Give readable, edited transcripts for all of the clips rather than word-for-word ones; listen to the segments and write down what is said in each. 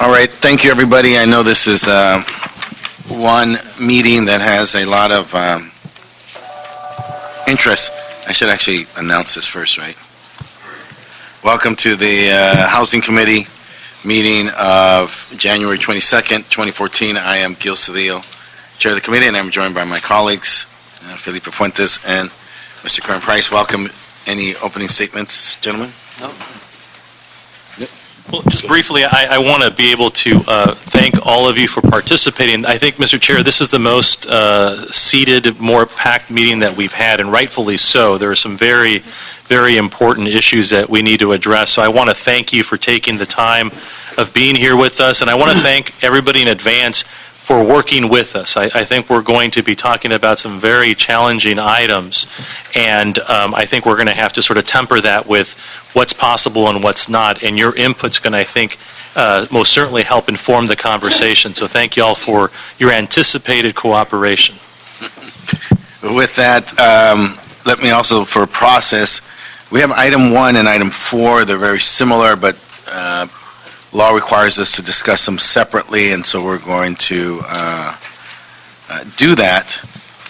All right, thank you, everybody. I know this is one meeting that has a lot of interest. I should actually announce this first, right? Welcome to the Housing Committee meeting of January 22nd, 2014. I am Gil Cedillo, Chair of the committee, and I'm joined by my colleagues, Felipe Fuentes and Mr. Kern Price. Welcome. Any opening statements, gentlemen? No. Well, just briefly, I want to be able to thank all of you for participating. I think, Mr. Chair, this is the most seated, more packed meeting that we've had, and rightfully so. There are some very, very important issues that we need to address. So I want to thank you for taking the time of being here with us, and I want to thank everybody in advance for working with us. I think we're going to be talking about some very challenging items, and I think we're going to have to sort of temper that with what's possible and what's not, and your input's going to, I think, most certainly help inform the conversation. So thank you all for your anticipated cooperation. With that, let me also, for process, we have item 1 and item 4. They're very similar, but law requires us to discuss them separately, and so we're going to do that,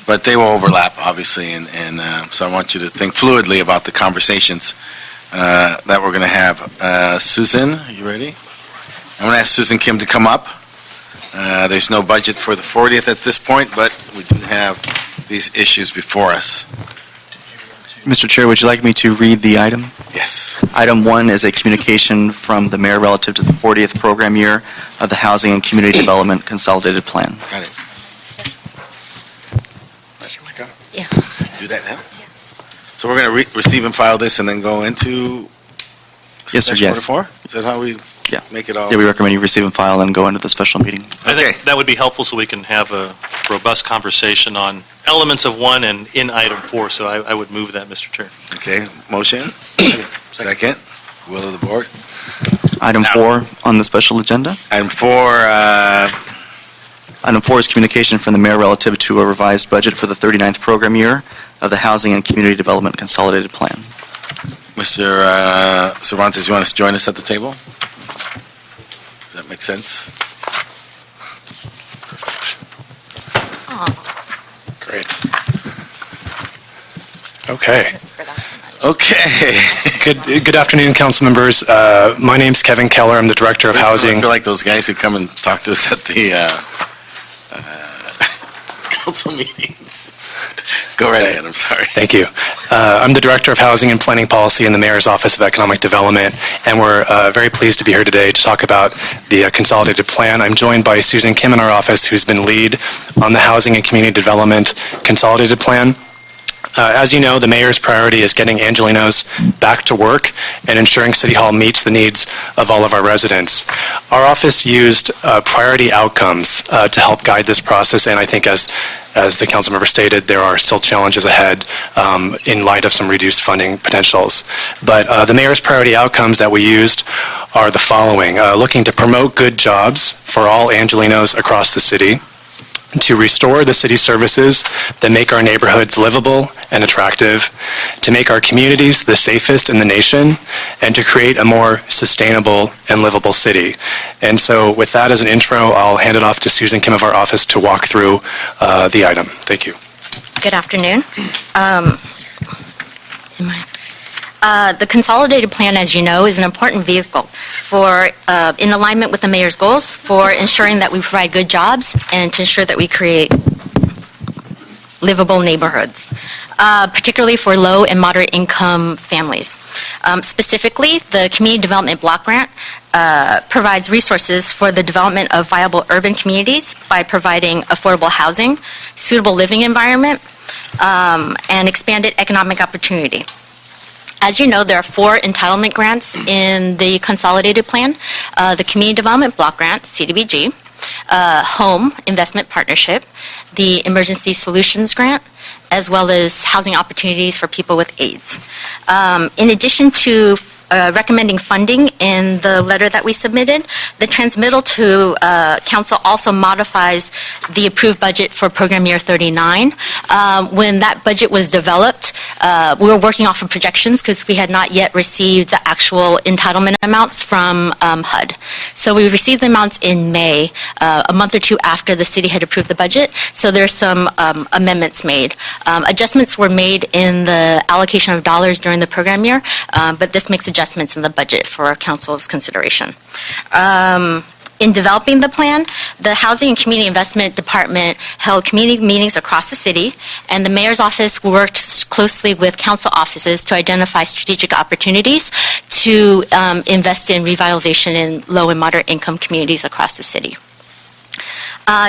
but they will overlap, obviously, and so I want you to think fluidly about the conversations that we're going to have. Susan, are you ready? I'm going to ask Susan Kim to come up. There's no budget for the 40th at this point, but we do have these issues before us. Mr. Chair, would you like me to read the item? Yes. Item 1 is a communication from the mayor relative to the 40th program year of the Housing and Community Development Consolidated Plan. Got it. Yeah. Do that now? So we're going to receive and file this and then go into Yes, sir, yes. Order 4? Is that how we make it all? Yeah, we recommend you receive and file and go into the special meeting. I think that would be helpful so we can have a robust conversation on elements of 1 and in item 4, so I would move that, Mr. Chair. Okay, motion. Second. Will of the board. Item 4 on the special agenda. Item 4, Item 4 is communication from the mayor relative to a revised budget for the 39th program year of the Housing and Community Development Consolidated Plan. Mr. Cervantes, you want to join us at the table? Does that make sense? Great. Okay. Okay. Good afternoon, council members. My name's Kevin Keller. I'm the director of I housing. feel like those guys who come and talk to us at the council meetings. Go right ahead. I'm sorry. Thank you. I'm the director of housing and planning policy in the mayor's office of economic development, and we're very pleased to be here today to talk about the consolidated plan. I'm joined by Susan Kim in our office, who's been lead on the housing and community development consolidated plan. As you know, the mayor's priority is getting Angelenos back to work and ensuring City Hall meets the needs of all of our residents. Our office used priority outcomes to help guide this process, and I think as the council member stated, there are still challenges ahead in light of some reduced funding potentials. But the mayor's priority outcomes that we used are the following. Looking to promote good jobs for all Angelenos across the city, to restore the city services that make our neighborhoods livable and attractive, to make our communities the safest in the nation, and to create a more sustainable and livable city. And so with that as an intro, I'll hand it off to Susan Kim of our office to walk through the item. Thank you. Good afternoon. The consolidated plan, as you know, is an important vehicle for, in alignment with the mayor's goals, for ensuring that we provide good jobs and to ensure that we create livable neighborhoods, particularly for low and moderate income families. Specifically, the Community Development Block Grant provides resources for the development of viable urban communities by providing affordable housing, suitable living environment, and expanded economic opportunity. As you know, there are 4 entitlement grants in the consolidated plan. The Community Development Block Grant, CDBG, Home Investment Partnership, the Emergency Solutions Grant, as well as housing opportunities for people with AIDS. In addition to recommending funding in the letter that we submitted. The transmittal to council also modifies the approved budget for program year 39. When that budget was developed, we were working off of projections because we had not yet received the actual entitlement amounts from HUD. So we received the amounts in May, a month or two after the city had approved the budget. So there's some amendments made. Adjustments were made in the allocation of dollars during the program year, but this makes adjustments in the budget for council's consideration. In developing the plan, the Housing and Community Investment Department held community meetings across the city, and the mayor's office worked closely with council offices to identify strategic opportunities to invest in revitalization in low and moderate income communities across the city.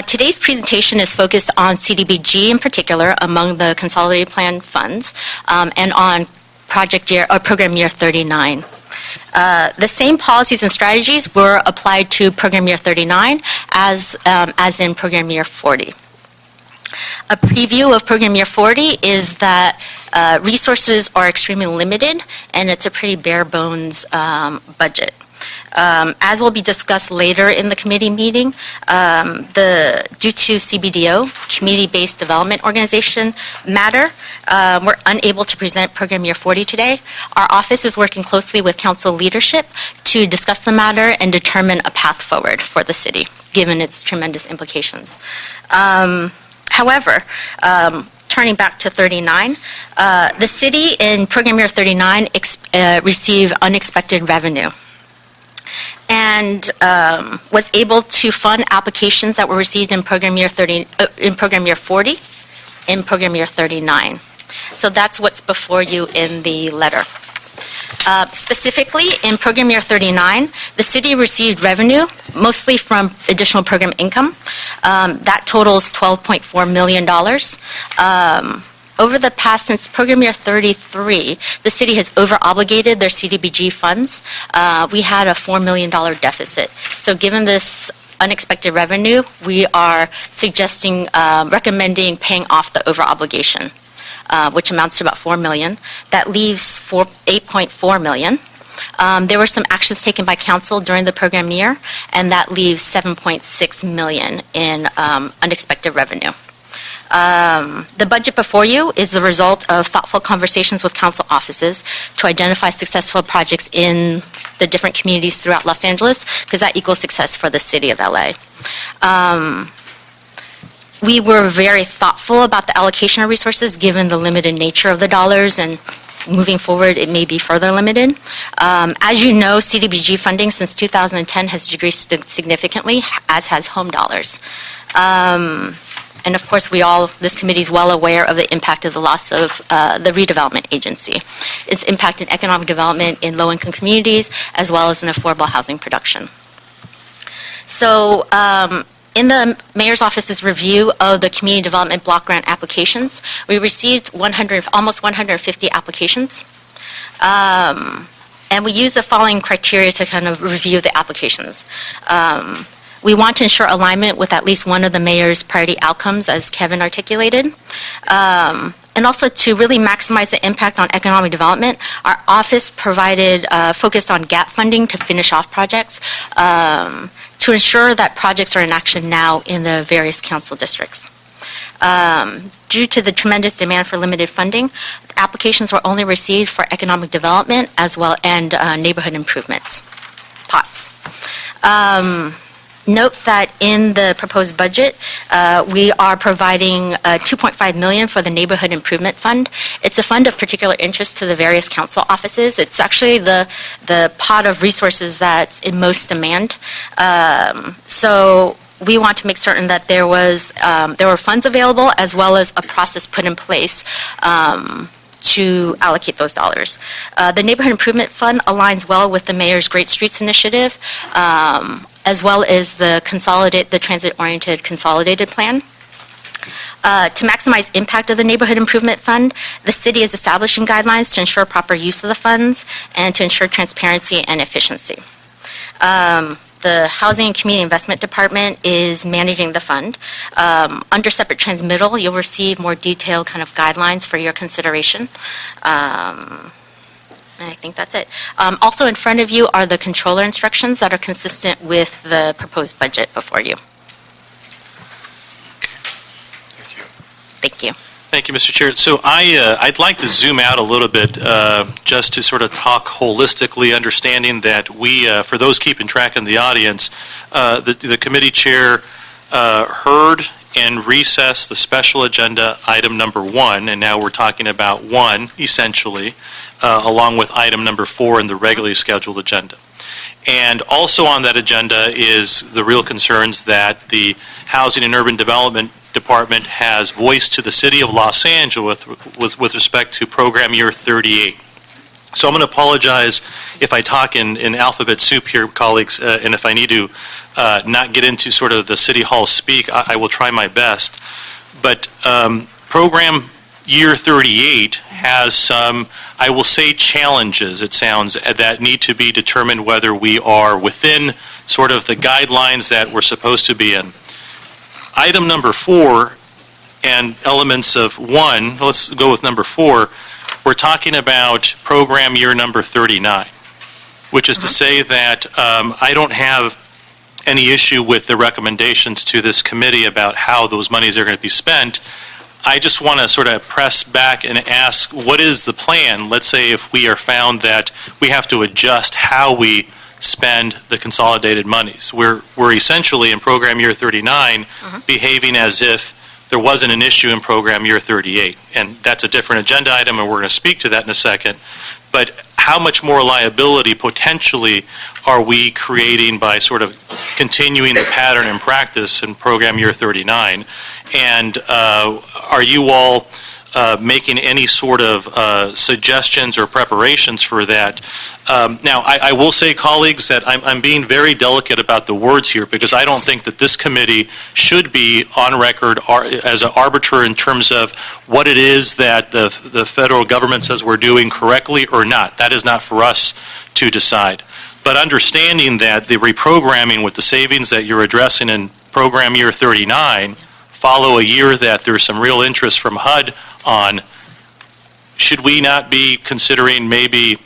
Today's presentation is focused on CDBG in particular among the consolidated plan funds and on project year or program year 39. The same policies and strategies were applied to program year 39 as in program year 40. A preview of program year 40 is that resources are extremely limited and it's a pretty bare bones budget. As will be discussed later in the committee meeting, due to CBDO, Community-Based Development Organization matter, we're unable to present Program Year 40 today. Our office is working closely with council leadership to discuss the matter and determine a path forward for the city, given its tremendous implications. However, turning back to 39, the city in Program Year 39 received unexpected revenue and was able to fund applications that were received in program year 40, in program year 39. So that's what's before you in the letter. Specifically, in program year 39, the city received revenue mostly from additional program income. That totals $12.4 million. Over the past, since program year 33, the city has over-obligated their CDBG funds. We had a $4 million deficit. So given this unexpected revenue, we are suggesting, recommending paying off the over-obligation, which amounts to about $4 million. That leaves $8.4 million. There were some actions taken by council during the program year, and that leaves $7.6 million in unexpected revenue. The budget before you is the result of thoughtful conversations with council offices to identify successful projects in the different communities throughout Los Angeles, because that equals success for the city of LA. We were very thoughtful about the allocation of resources given the limited nature of the dollars, and moving forward it may be further limited. As you know, CDBG funding since 2010 has decreased significantly, as has home dollars. And of course, this committee is well aware of the impact of the loss of the redevelopment agency. Its impact in economic development in low-income communities, as well as in affordable housing production. So, in the mayor's office's review of the community development block grant applications, we received almost 150 applications. And we used the following criteria to kind of review the applications. We want to ensure alignment with at least one of the mayor's priority outcomes, as Kevin articulated. And also to really maximize the impact on economic development, our office provided, focused on gap funding to finish off projects, to ensure that projects are in action now in the various council districts. Due to the tremendous demand for limited funding, applications were only received for economic development as well and neighborhood improvements, POTS. Note that in the proposed budget, we are providing $2.5 million for the Neighborhood Improvement Fund. It's a fund of particular interest to the various council offices. It's actually the pot of resources that's in most demand. So we want to make certain that there were funds available as well as a process put in place to allocate those dollars. The Neighborhood Improvement Fund aligns well with the Mayor's Great Streets Initiative, as well as the transit-oriented consolidated plan. To maximize impact of the Neighborhood Improvement Fund, the city is establishing guidelines to ensure proper use of the funds and to ensure transparency and efficiency. The Housing and Community Investment Department is managing the fund. Under separate transmittal, you'll receive more detailed kind of guidelines for your consideration. And I think that's it. Also in front of you are the controller instructions that are consistent with the proposed budget before you. Thank you. Thank you, Mr. Chair. So I'd like to zoom out a little bit just to sort of talk holistically, understanding that we, for those keeping track in the audience, the committee chair heard and recessed the special agenda item number 1, and now we're talking about 1, essentially, along with item number 4 in the regularly scheduled agenda. And also on that agenda is the real concerns that the Housing and Urban Development Department has voiced to the City of Los Angeles with respect to Program Year 38. So I'm going to apologize if I talk in alphabet soup here, colleagues, and if I need to not get into sort of the City Hall speak, I will try my best. But Program Year 38 has some, I will say, challenges, it sounds, that need to be determined whether we are within sort of the guidelines that we're supposed to be in. Item number 4 and elements of 1, let's go with number 4, we're talking about program year number 39, which is to say that I don't have any issue with the recommendations to this committee about how those monies are going to be spent. I just want to sort of press back and ask, what is the plan? Let's say if we are found that we have to adjust how we spend the consolidated monies. We're essentially in program year 39 behaving as if there wasn't an issue in program year 38. And that's a different agenda item, and we're going to speak to that in a second. But how much more liability potentially are we creating by sort of continuing the pattern and practice in program year 39? And are you all making any sort of suggestions or preparations for that? Now, I will say, colleagues, that I'm being very delicate about the words here because I don't think that this committee should be on record as an arbiter in terms of what it is that the federal government says we're doing correctly or not. That is not for us to decide. But understanding that the reprogramming with the savings that you're addressing in program year 39 follow a year that there's some real interest from HUD on, should we not be considering maybe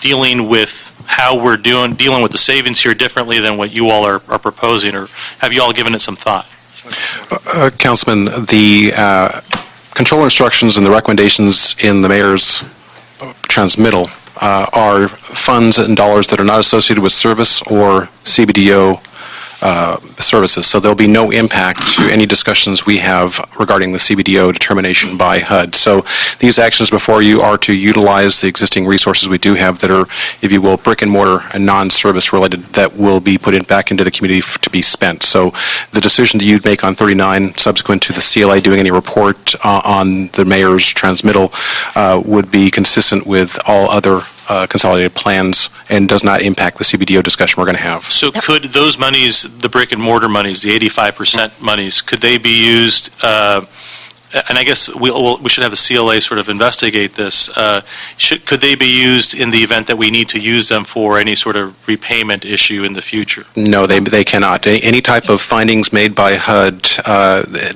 dealing with how we're dealing with the savings here differently than what you all are proposing, or have you all given it some thought? Councilman, the control instructions and the recommendations in the mayor's transmittal are funds and dollars that are not associated with service or CBDO services, so there'll be no impact to any discussions we have regarding the CBDO determination by HUD. So these actions before you are to utilize the existing resources we do have that are, if you will, brick and mortar and non-service related that will be put back into the community to be spent. So the decision that you'd make on 39 subsequent to the CLA doing any report on the mayor's transmittal would be consistent with all other consolidated plans and does not impact the CBDO discussion we're going to have. So could those monies, the brick and mortar monies, the 85% monies, could they be used, and I guess we should have the CLA sort of investigate this, could they be used in the event that we need to use them for any sort of repayment issue in the future? No, they cannot. Any type of findings made by HUD,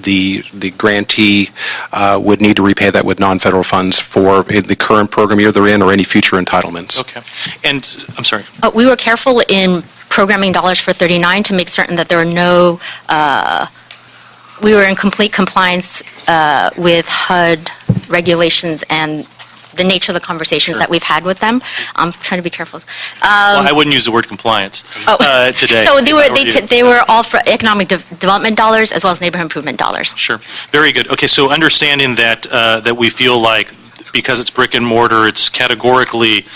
the grantee would need to repay that with non-federal funds for the current program year they're in or any future entitlements. Okay. And, I'm sorry. We were careful in programming dollars for 39 to make certain that there were no, we were in complete compliance with HUD regulations and the nature of the conversations that we've had with them. I'm trying to be careful. Well, I wouldn't use the word compliance today. So they were all for economic development dollars as well as neighborhood improvement dollars. Sure. Very good. Okay, so understanding that that we feel like because it's brick and mortar, it's categorically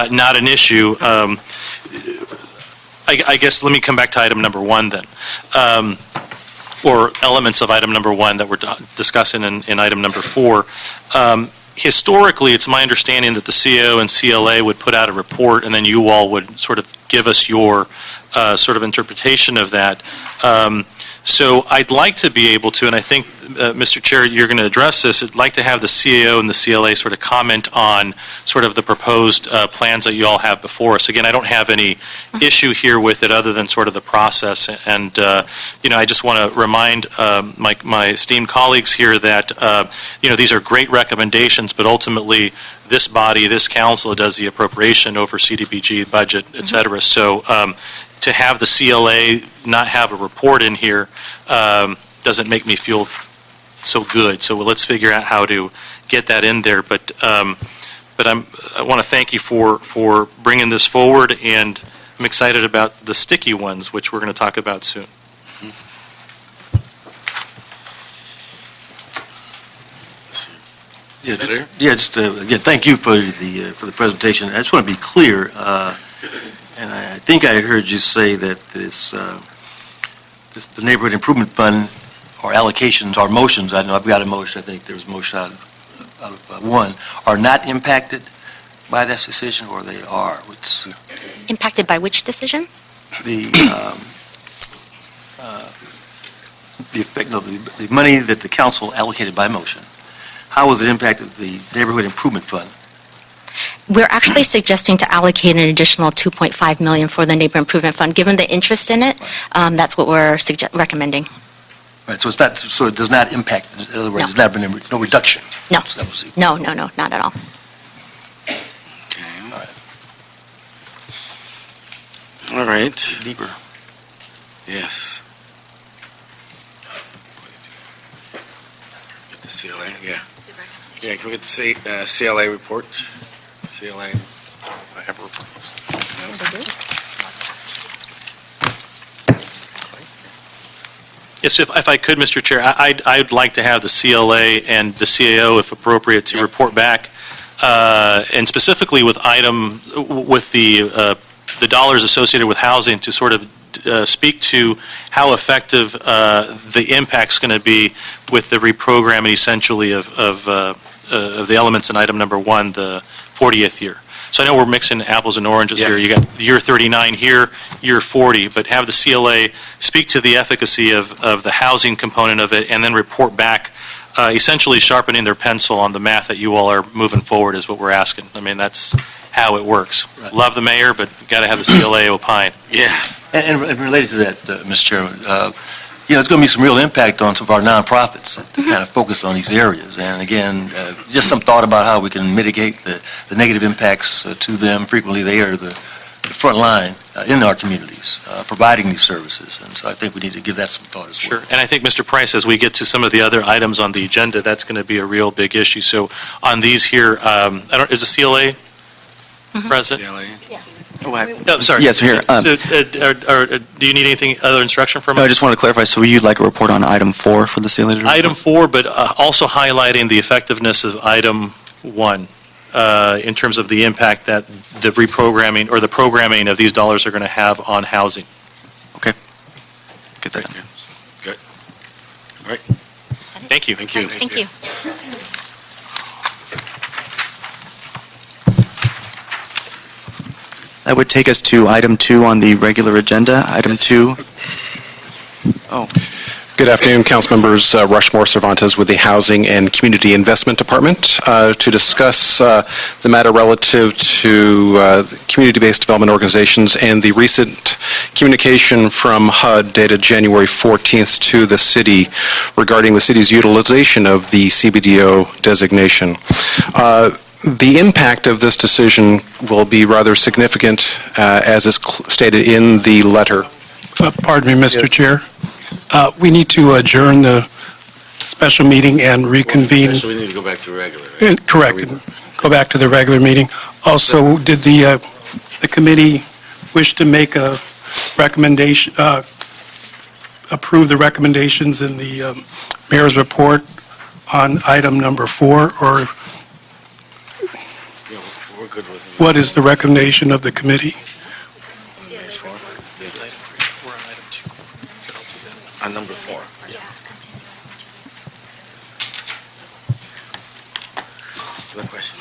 not an issue. I guess let me come back to item number 1 then, or elements of item number 1 that we're discussing in item number 4. Historically, it's my understanding that the CO and CLA would put out a report, and then you all would sort of give us your sort of interpretation of that. So I'd like to be able to, and I think, Mr. Chair, you're going to address this, I'd like to have the CAO and the CLA sort of comment on sort of the proposed plans that you all have before us. Again, I don't have any issue here with it other than sort of the process. And, I just want to remind my esteemed colleagues here that, these are great recommendations, but ultimately this body, this council does the appropriation over CDBG budget, et cetera. So to have the CLA not have a report in here doesn't make me feel so good. So let's figure out how to get that in there. But I want to thank you for bringing this forward, and I'm excited about the sticky ones, which we're going to talk about soon. Again, thank you for the presentation. I just want to be clear, and I think I heard you say that the Neighborhood Improvement Fund, or allocations, or motions, I know I've got a motion, I think there was a motion out of one, are not impacted by this decision, or they are? Impacted by which decision? The effect, no, the money that the council allocated by motion, how was it impacted the Neighborhood Improvement Fund? We're actually suggesting to allocate an additional $2.5 million for the Neighborhood Improvement Fund. Given the interest in it, that's what we're recommending. Right, so it does not impact, in other words, No. there's not been no reduction? No. So that was it. No, not at all. All right. Deeper. Yes. Get the CLA, yeah. Yeah, can we get the CLA report? CLA. I have a report. Yes, if I could, Mr. Chair, I'd like to have the CLA and the CAO, if appropriate, to report back, and specifically with the dollars associated with housing, to sort of speak to how effective the impact's going to be with the reprogramming, essentially, of the elements in item number 1, the 40th year. So I know we're mixing apples and oranges here. You got year 39 here, year 40, but have the CLA speak to the efficacy of the housing component of it, and then report back, essentially sharpening their pencil on the math that you all are moving forward is what we're asking. I mean, that's how it works. Right. Love the mayor, but got to have the CLA opine. Yeah. And related to that, Mr. Chairman, there's going to be some real impact on some of our nonprofits that kind of focus on these areas. And again, just some thought about how we can mitigate the negative impacts to them. Frequently, they are the front line in our communities, providing these services. And so I think we need to give that some thought as well. Sure. And I think, Mr. Price, as we get to some of the other items on the agenda, that's going to be a real big issue. So on these here, is the CLA present? CLA. Oh, sorry. Yes, here. Do you need anything, other instruction from us? No, I just want to clarify, so you'd like a report on item 4 for the CLA? to report? Item 4, but also highlighting the effectiveness of item 1 in terms of the impact that the reprogramming or the programming of these dollars are going to have on housing. Okay. Get that. Good. All right. Thank you. Thank you. Thank you. That would take us to item 2 on the regular agenda. Item 2. Oh, Good afternoon, council members. Rushmore Cervantes with the Housing and Community Investment Department to discuss the matter relative to community-based development organizations and the recent communication from HUD dated January 14th to the city regarding the city's utilization of the CBDO designation. The impact of this decision will be rather significant, as is stated in the letter. Pardon me, Mr. Chair. We need to adjourn the special meeting and reconvene. So we need to go back to regular. Right? Correct. Go back to the regular meeting. Also, did the committee wish to make a recommendation, approve the recommendations in the mayor's report on item number 4, or Yeah, we're good with it. what is the recommendation of the committee? On number 4. What question?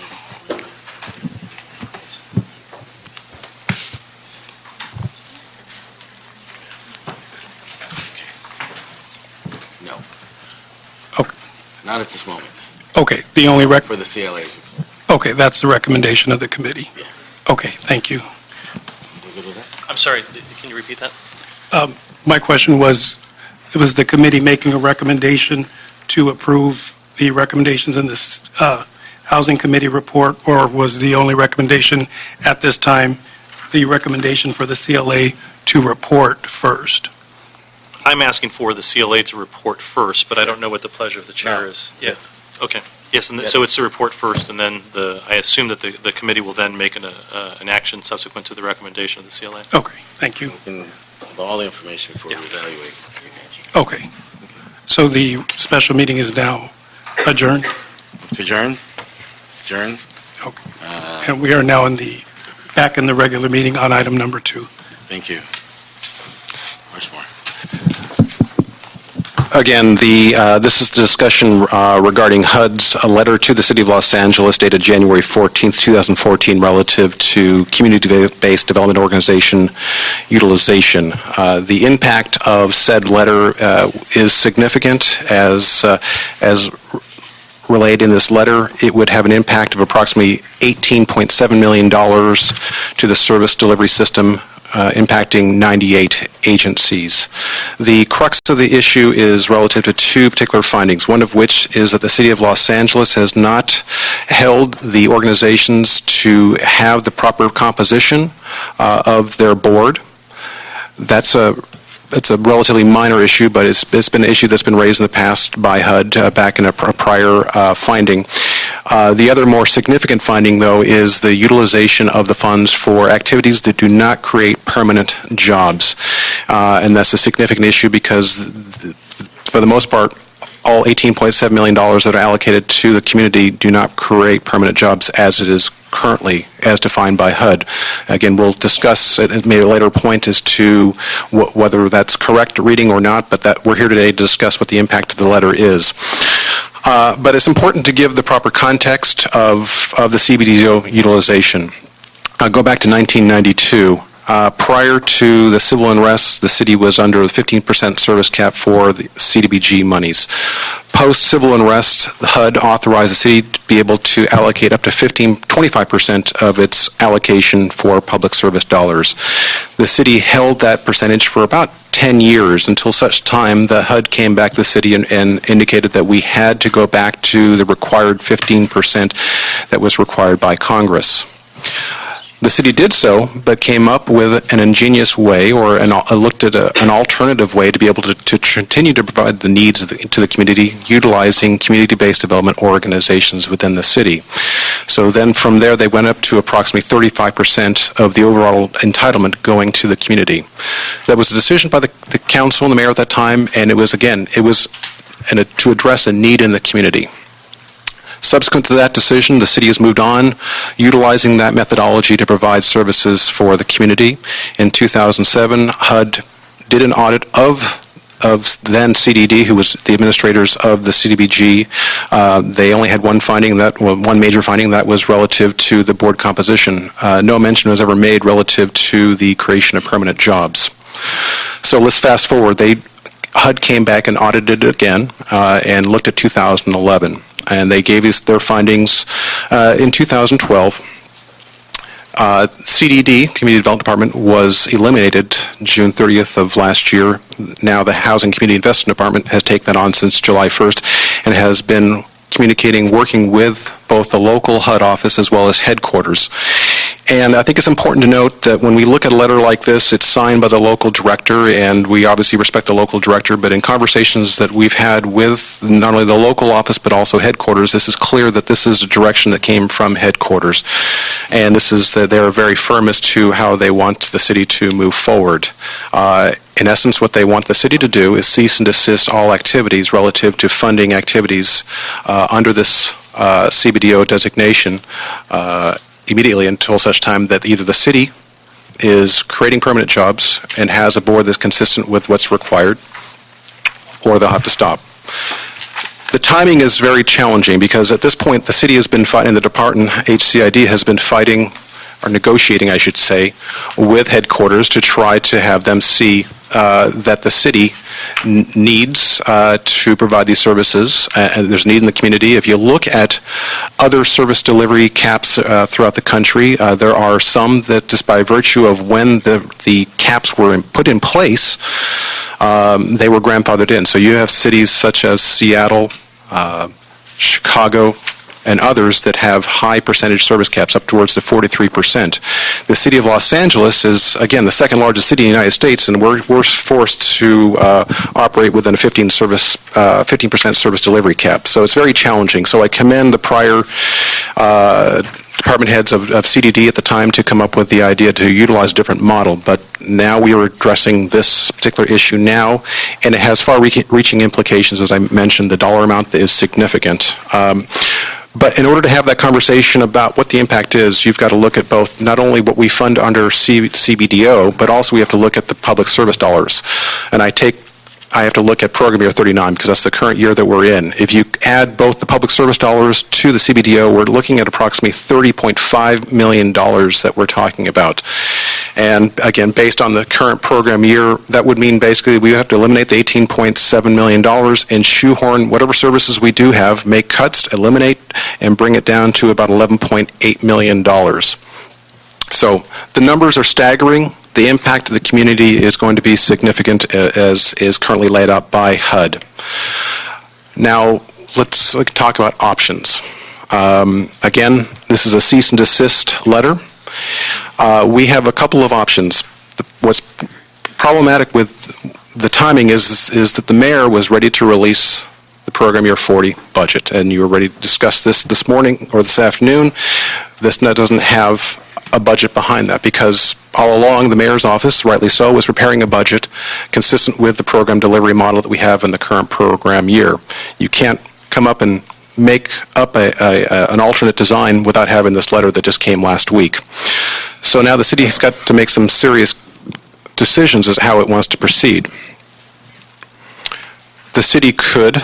Not at this moment, Okay, the only for the CLAs. okay, that's the recommendation of the committee. Yeah. Okay, thank you. You good with that? I'm sorry, can you repeat that? My question was, it was the committee making a recommendation to approve the recommendations in this Housing Committee report, or was the only recommendation at this time the recommendation for the CLA to report first? I'm asking for the CLA to report first, but I don't know what the pleasure of the chair No. is. Yes. Okay. Yes, and Yes. so it's the report first, and then I assume that the committee will then make an action subsequent to the recommendation of the CLA. Okay, thank you. We can have all the information before we evaluate. Okay. So the special meeting is now adjourned? To adjourn? Adjourn? Okay. And we are now back in the regular meeting on item number 2. Thank you. Much more. Again, this is the discussion regarding HUD's letter to the City of Los Angeles dated January 14th, 2014, relative to community-based development organization utilization. The impact of said letter is significant as relayed in this letter. It would have an impact of approximately $18.7 million to the service delivery system, impacting 98 agencies. The crux of the issue is relative to two particular findings, one of which is that the City of Los Angeles has not held the organizations to have the proper composition of their board. That's a relatively minor issue, but it's been an issue that's been raised in the past by HUD back in a prior finding. The other more significant finding, though, is the utilization of the funds for activities that do not create permanent jobs. And that's a significant issue because, for the most part, all $18.7 million that are allocated to the community do not create permanent jobs as it is currently, as defined by HUD. Again, we'll discuss at maybe a later point as to whether that's correct reading or not, but that we're here today to discuss what the impact of the letter is. But it's important to give the proper context of the CBDO utilization. Go back to 1992. Prior to the civil unrest, the city was under the 15% service cap for the CDBG monies. Post-civil unrest, the HUD authorized the city to be able to allocate up to 25% of its allocation for public service dollars. The city held that percentage for about 10 years until such time the HUD came back to the city and indicated that we had to go back to the required 15% that was required by Congress. The city did so, but came up with an ingenious way, or looked at an alternative way to be able to continue to provide the needs to the community, utilizing community-based development organizations within the city. So then from there, they went up to approximately 35% of the overall entitlement going to the community. That was a decision by the council and the mayor at that time, and it was to address a need in the community. Subsequent to that decision, the city has moved on, utilizing that methodology to provide services for the community. In 2007, HUD did an audit of then CDD, who was the administrators of the CDBG. They only had one major finding, that was relative to the board composition. No mention was ever made relative to the creation of permanent jobs. So let's fast forward. HUD came back and audited it again and looked at 2011. And they gave us their findings in 2012. CDD, Community Development Department, was eliminated June 30th of last year. Now the Housing Community Investment Department has taken that on since July 1st and has been working with both the local HUD office as well as headquarters. And I think it's important to note that when we look at a letter like this, it's signed by the local director, and we obviously respect the local director, but in conversations that we've had with not only the local office but also headquarters, this is clear that this is a direction that came from headquarters. And this is that they're very firm as to how they want the city to move forward. In essence, what they want the city to do is cease and desist all activities relative to funding activities under this CBDO designation immediately until such time that either the city is creating permanent jobs and has a board that's consistent with what's required, or they'll have to stop. The timing is very challenging because at this point the city has been fighting, the department, HCID, has been fighting, or negotiating, I should say, with headquarters to try to have them see that the city needs to provide these services. There's a need in the community. If you look at other service delivery caps throughout the country, there are some that just by virtue of when the caps were put in place, they were grandfathered in. So you have cities such as Seattle, Chicago, and others that have high percentage service caps, up towards the 43%. The city of Los Angeles is, again, the second largest city in the United States, and we're forced to operate within a 15% service delivery cap. So it's very challenging. So I commend the prior department heads of CDD at the time to come up with the idea to utilize a different model. But now we are addressing this particular issue now, and it has far-reaching implications. As I mentioned, the dollar amount is significant. But in order to have that conversation about what the impact is, you've got to look at both not only what we fund under CBDO, but also we have to look at the public service dollars. And I have to look at program year 39 because that's the current year that we're in. If you add both the public service dollars to the CBDO, we're looking at approximately $30.5 million that we're talking about. And again, based on the current program year, that would mean basically we have to eliminate the $18.7 million and shoehorn whatever services we do have, make cuts, eliminate, and bring it down to about $11.8 million. So the numbers are staggering. The impact to the community is going to be significant as is currently laid out by HUD. Now, let's talk about options. Again, this is a cease and desist letter. We have a couple of options. What's problematic with the timing is that the mayor was ready to release the program year 40 budget, and you were ready to discuss this morning or this afternoon. This doesn't have a budget behind that because all along the mayor's office, rightly so, was preparing a budget consistent with the program delivery model that we have in the current program year. You can't come up and make up an alternate design without having this letter that just came last week. So now the city has got to make some serious decisions as to how it wants to proceed. The city could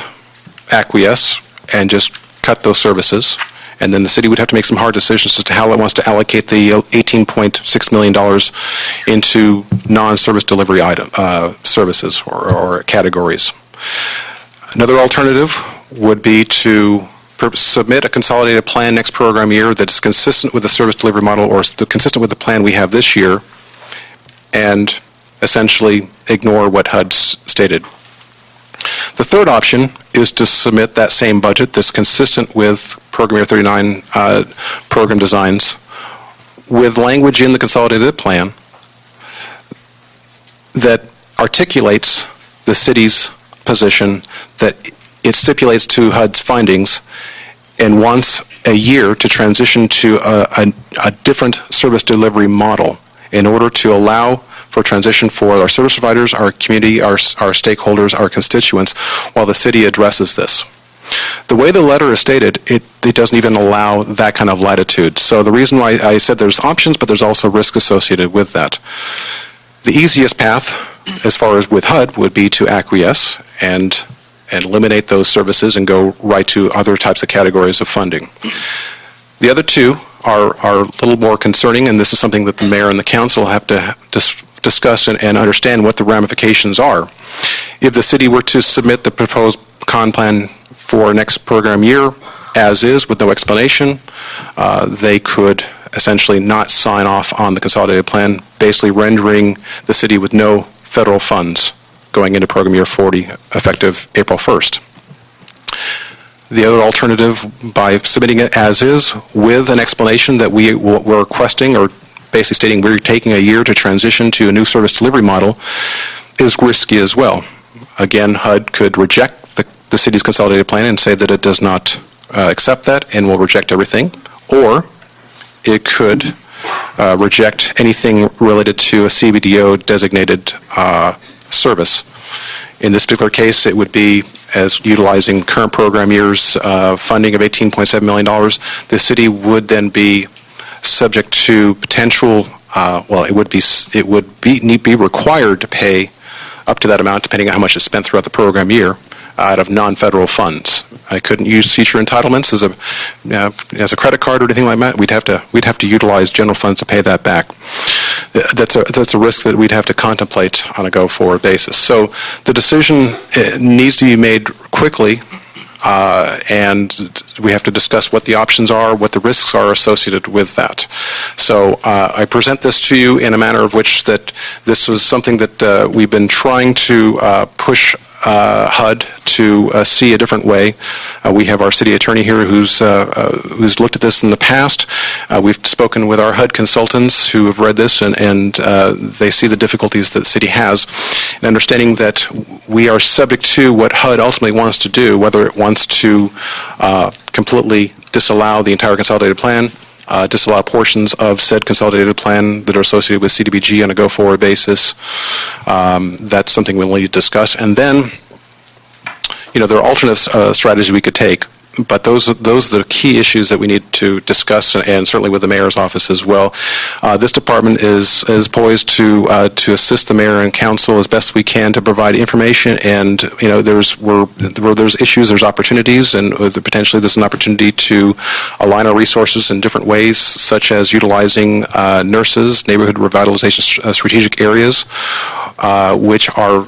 acquiesce and just cut those services, and then the city would have to make some hard decisions as to how it wants to allocate the $18.6 million into non-service delivery services or categories. Another alternative would be to submit a consolidated plan next program year that's consistent with the service delivery model or consistent with the plan we have this year and essentially ignore what HUD's stated. The third option is to submit that same budget that's consistent with program year 39 program designs with language in the consolidated plan that articulates the city's position, that it stipulates to HUD's findings and wants a year to transition to a different service delivery model in order to allow for transition for our service providers, our community, our stakeholders, our constituents, while the city addresses this. The way the letter is stated, it doesn't even allow that kind of latitude. So the reason why I said there's options, but there's also risk associated with that. The easiest path, as far as with HUD, would be to acquiesce and eliminate those services and go right to other types of categories of funding. The other two are a little more concerning, and this is something that the mayor and the council have to discuss and understand what the ramifications are. If the city were to submit the proposed con plan for next program year as is with no explanation, they could essentially not sign off on the consolidated plan, basically rendering the city with no federal funds going into program year 40 effective April 1st. The other alternative, by submitting it as is with an explanation that we're requesting or basically stating we're taking a year to transition to a new service delivery model, is risky as well. Again, HUD could reject the city's consolidated plan and say that it does not accept that and will reject everything, or it could reject anything related to a CBDO designated service. In this particular case, it would be as utilizing current program year's funding of $18.7 million. The city would then be subject to potential, it would be required to pay up to that amount, depending on how much is spent throughout the program year, out of non-federal funds. I couldn't use future entitlements as a credit card or anything like that. We'd have to utilize general funds to pay that back. that's a risk that we'd have to contemplate on a go-forward basis. So the decision needs to be made quickly, and we have to discuss what the options are, what the risks are associated with that. So I present this to you in a manner of which that this was something that we've been trying to push HUD to see a different way. We have our city attorney here who's looked at this in the past. We've spoken with our HUD consultants who have read this, and they see the difficulties that the city has, and understanding that we are subject to what HUD ultimately wants to do, whether it wants to completely disallow the entire consolidated plan, disallow portions of said consolidated plan that are associated with CDBG on a go-forward basis. That's something we'll need to discuss. And then, there are alternate strategies we could take, but those are the key issues that we need to discuss, and certainly with the mayor's office as well. This department is poised to assist the mayor and council as best we can to provide information, and where there's issues, there's opportunities, and potentially there's an opportunity to align our resources in different ways, such as utilizing nurses, neighborhood revitalization strategic areas, which are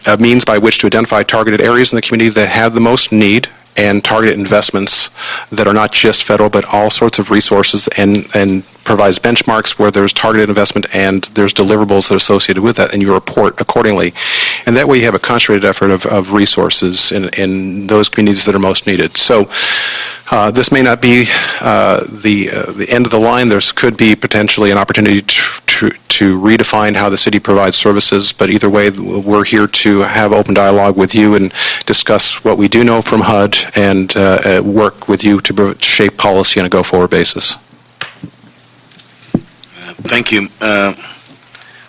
a means by which to identify targeted areas in the community that have the most need, and target investments that are not just federal, but all sorts of resources, and provides benchmarks where there's targeted investment and there's deliverables that are associated with that, and you report accordingly. And that way you have a concentrated effort of resources in those communities that are most needed. So this may not be the end of the line. There could be potentially an opportunity to redefine how the city provides services, but either way, we're here to have open dialogue with you and discuss what we do know from HUD and work with you to shape policy on a go-forward basis. Thank you.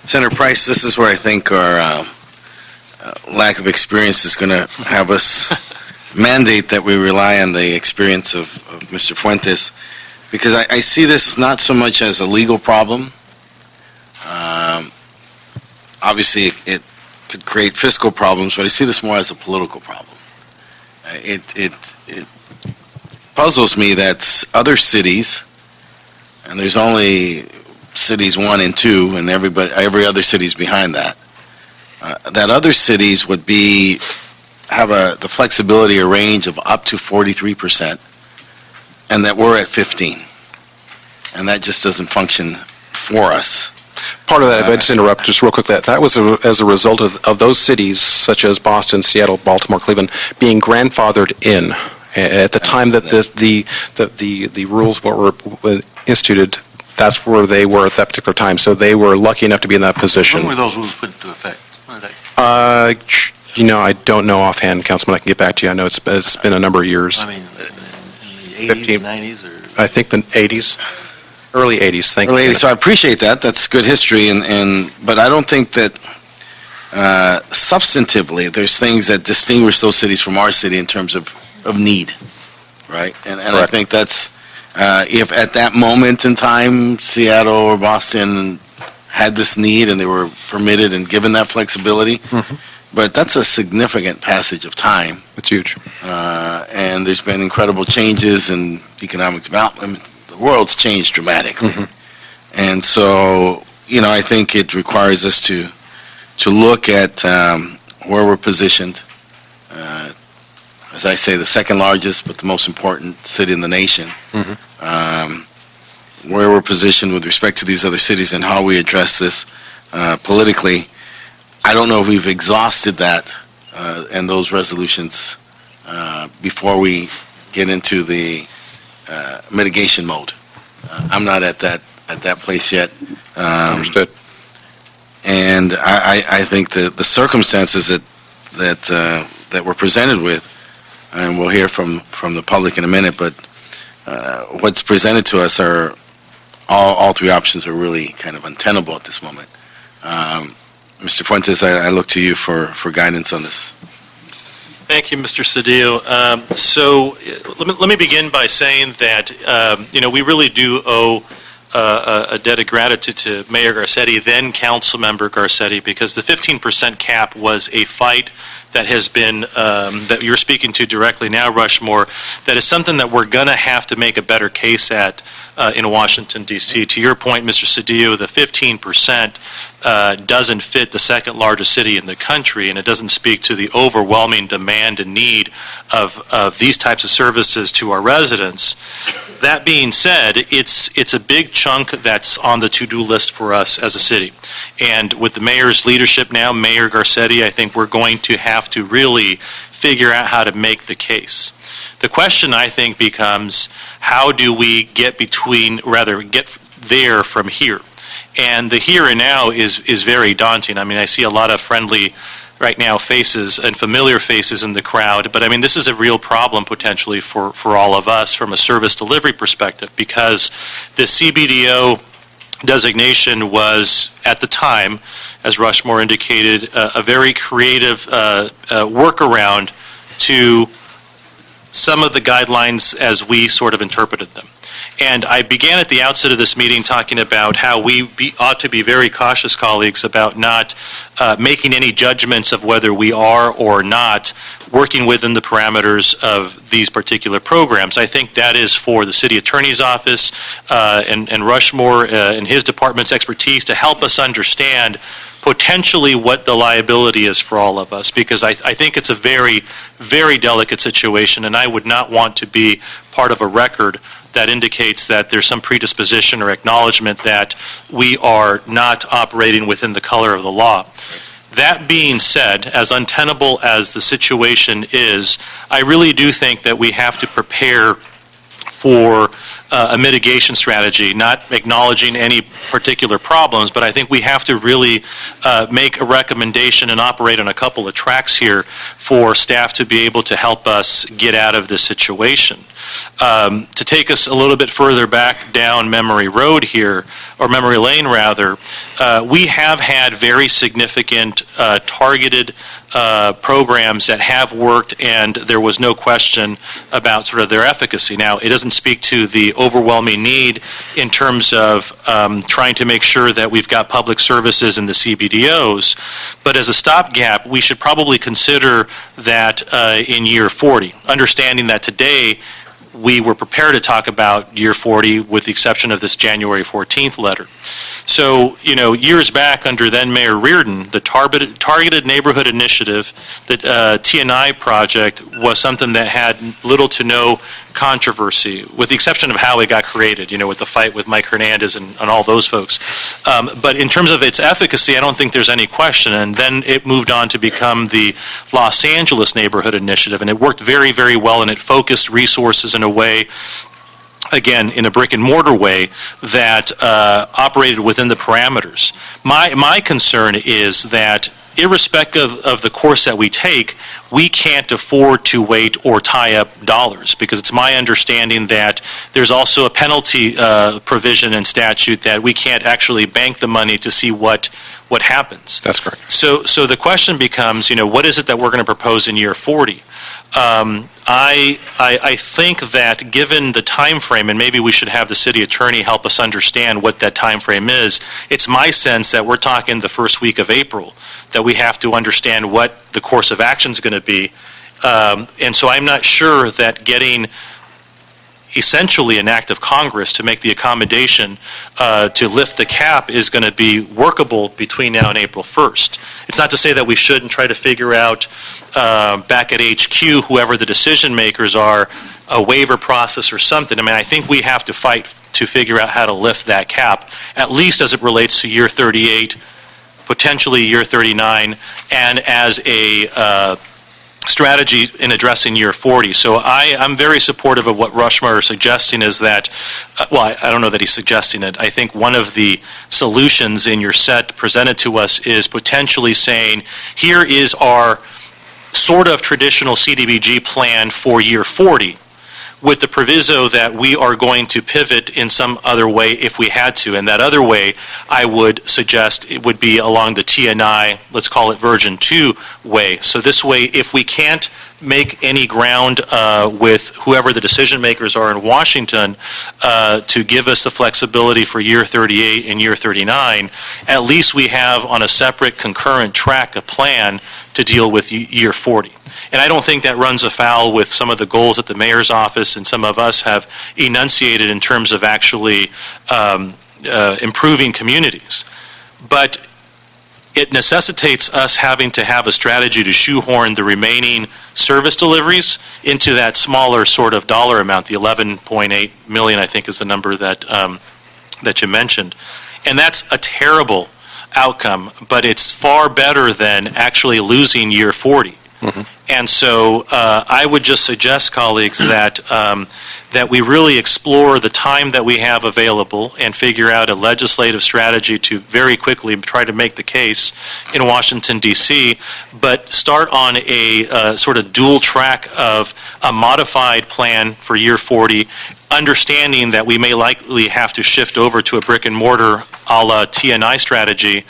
Senator Price, this is where I think our lack of experience is going to have us mandate that we rely on the experience of Mr. Fuentes, because I see this not so much as a legal problem. Obviously, it could create fiscal problems, but I see this more as a political problem. It puzzles me that other cities, and there's only cities 1 and 2, and every other city's behind that, that other cities would have the flexibility or range of up to 43%, and that we're at 15%. And that just doesn't function for us. Part of that, if I just interrupt just real quick, that was as a result of those cities, such as Boston, Seattle, Baltimore, Cleveland, being grandfathered in. At the time that the rules were instituted, that's where they were at that particular time. So they were lucky enough to be in that position. When were those rules put into effect? I don't know offhand, Councilman. I can get back to you. I know it's been a number of years. I mean, in the 80s, 90s, or? I think the 80s. Early 80s, thank you. Early 80s, so I appreciate that. That's good history, but I don't think that substantively there's things that distinguish those cities from our city in terms of need, right? And I think that's, if at that moment in time Seattle or Boston had this need and they were permitted and given that flexibility, but that's a significant passage of time. It's huge. And there's been incredible changes in economic development. The world's changed dramatically. And so, I think it requires us to look at where we're positioned. As I say, the second largest, but the most important city in the nation. Where we're positioned with respect to these other cities and how we address this politically. I don't know if we've exhausted that and those resolutions before we get into the mitigation mode. I'm not at that place yet. Understood. And I think the circumstances that we're presented with, and we'll hear from the public in a minute, but what's presented to us are all three options are really kind of untenable at this moment. Mr. Fuentes, I look to you for guidance on this. Thank you, Mr. Cedillo. So let me begin by saying that, we really do owe a debt of gratitude to Mayor Garcetti, then Councilmember Garcetti, because the 15% cap was a fight that has been, that you're speaking to directly now, Rushmore, that is something that we're going to have to make a better case at in Washington, D.C. To your point, Mr. Cedillo, the 15% doesn't fit the second largest city in the country, and it doesn't speak to the overwhelming demand and need of these types of services to our residents. That being said, it's a big chunk that's on the to-do list for us as a city. And with the mayor's leadership now, Mayor Garcetti, I think we're going to have to really figure out how to make the case. The question, I think, becomes how do we get there from here? And the here and now is very daunting. I mean, I see a lot of friendly right now faces and familiar faces in the crowd, but I mean, this is a real problem potentially for all of us from a service delivery perspective, because the CBDO designation was, at the time, as Rushmore indicated, a very creative workaround to some of the guidelines as we sort of interpreted them. And I began at the outset of this meeting talking about how we ought to be very cautious, colleagues, about not making any judgments of whether we are or not working within the parameters of these particular programs. I think that is for the city attorney's office and Rushmore and his department's expertise to help us understand potentially what the liability is for all of us, because I think it's a very, very delicate situation, and I would not want to be part of a record that indicates that there's some predisposition or acknowledgement that we are not operating within the color of the law. That being said, as untenable as the situation is, I really do think that we have to prepare for a mitigation strategy, not acknowledging any particular problems, but I think we have to really make a recommendation and operate on a couple of tracks here for staff to be able to help us get out of this situation. To take us a little bit further back down memory road here, or memory lane rather, we have had very significant targeted programs that have worked, and there was no question about sort of their efficacy. Now, it doesn't speak to the overwhelming need in terms of trying to make sure that we've got public services in the CBDOs, but as a stopgap, we should probably consider that in year 40, understanding that today we were prepared to talk about year 40 with the exception of this January 14th letter. So, years back under then Mayor Reardon, the Targeted Neighborhood Initiative, the TNI project, was something that had little to no controversy, with the exception of how it got created, with the fight with Mike Hernandez and all those folks. But in terms of its efficacy, I don't think there's any question. And then it moved on to become the Los Angeles Neighborhood Initiative, and it worked very, very well, and it focused resources in a way, again, in a brick and mortar way, that operated within the parameters. My concern is that irrespective of the course that we take, we can't afford to wait or tie up dollars, because it's my understanding that there's also a penalty provision in statute that we can't actually bank the money to see what happens. That's correct. So the question becomes, what is it that we're going to propose in year 40? I think that given the time frame, and maybe we should have the city attorney help us understand what that time frame is, it's my sense that we're talking the first week of April, that we have to understand what the course of action is going to be. And so I'm not sure that getting essentially an act of Congress to make the accommodation to lift the cap is going to be workable between now and April 1st. It's not to say that we shouldn't try to figure out back at HQ, whoever the decision makers are, a waiver process or something. I mean, I think we have to fight to figure out how to lift that cap, at least as it relates to year 38, potentially year 39, and as a strategy in addressing year 40. So I'm very supportive of what Rushmore is suggesting, is that, I don't know that he's suggesting it. I think one of the solutions in your set presented to us is potentially saying, here is our sort of traditional CDBG plan for year 40, with the proviso that we are going to pivot in some other way if we had to. And that other way, I would suggest, it would be along the TNI, let's call it version 2 way. So this way, if we can't make any ground with whoever the decision makers are in Washington to give us the flexibility for year 38 and year 39, at least we have on a separate concurrent track a plan to deal with year 40. And I don't think that runs afoul with some of the goals that the mayor's office and some of us have enunciated in terms of actually improving communities. But it necessitates us having to have a strategy to shoehorn the remaining service deliveries into that smaller sort of dollar amount, the 11.8 million, I think is the number that that you mentioned. And that's a terrible outcome, but it's far better than actually losing year 40. And so I would just suggest, colleagues, that that we really explore the time that we have available and figure out a legislative strategy to very quickly try to make the case in Washington, D.C., but start on a sort of dual track of a modified plan for year 40, understanding that we may likely have to shift over to a brick and mortar a la TNI strategy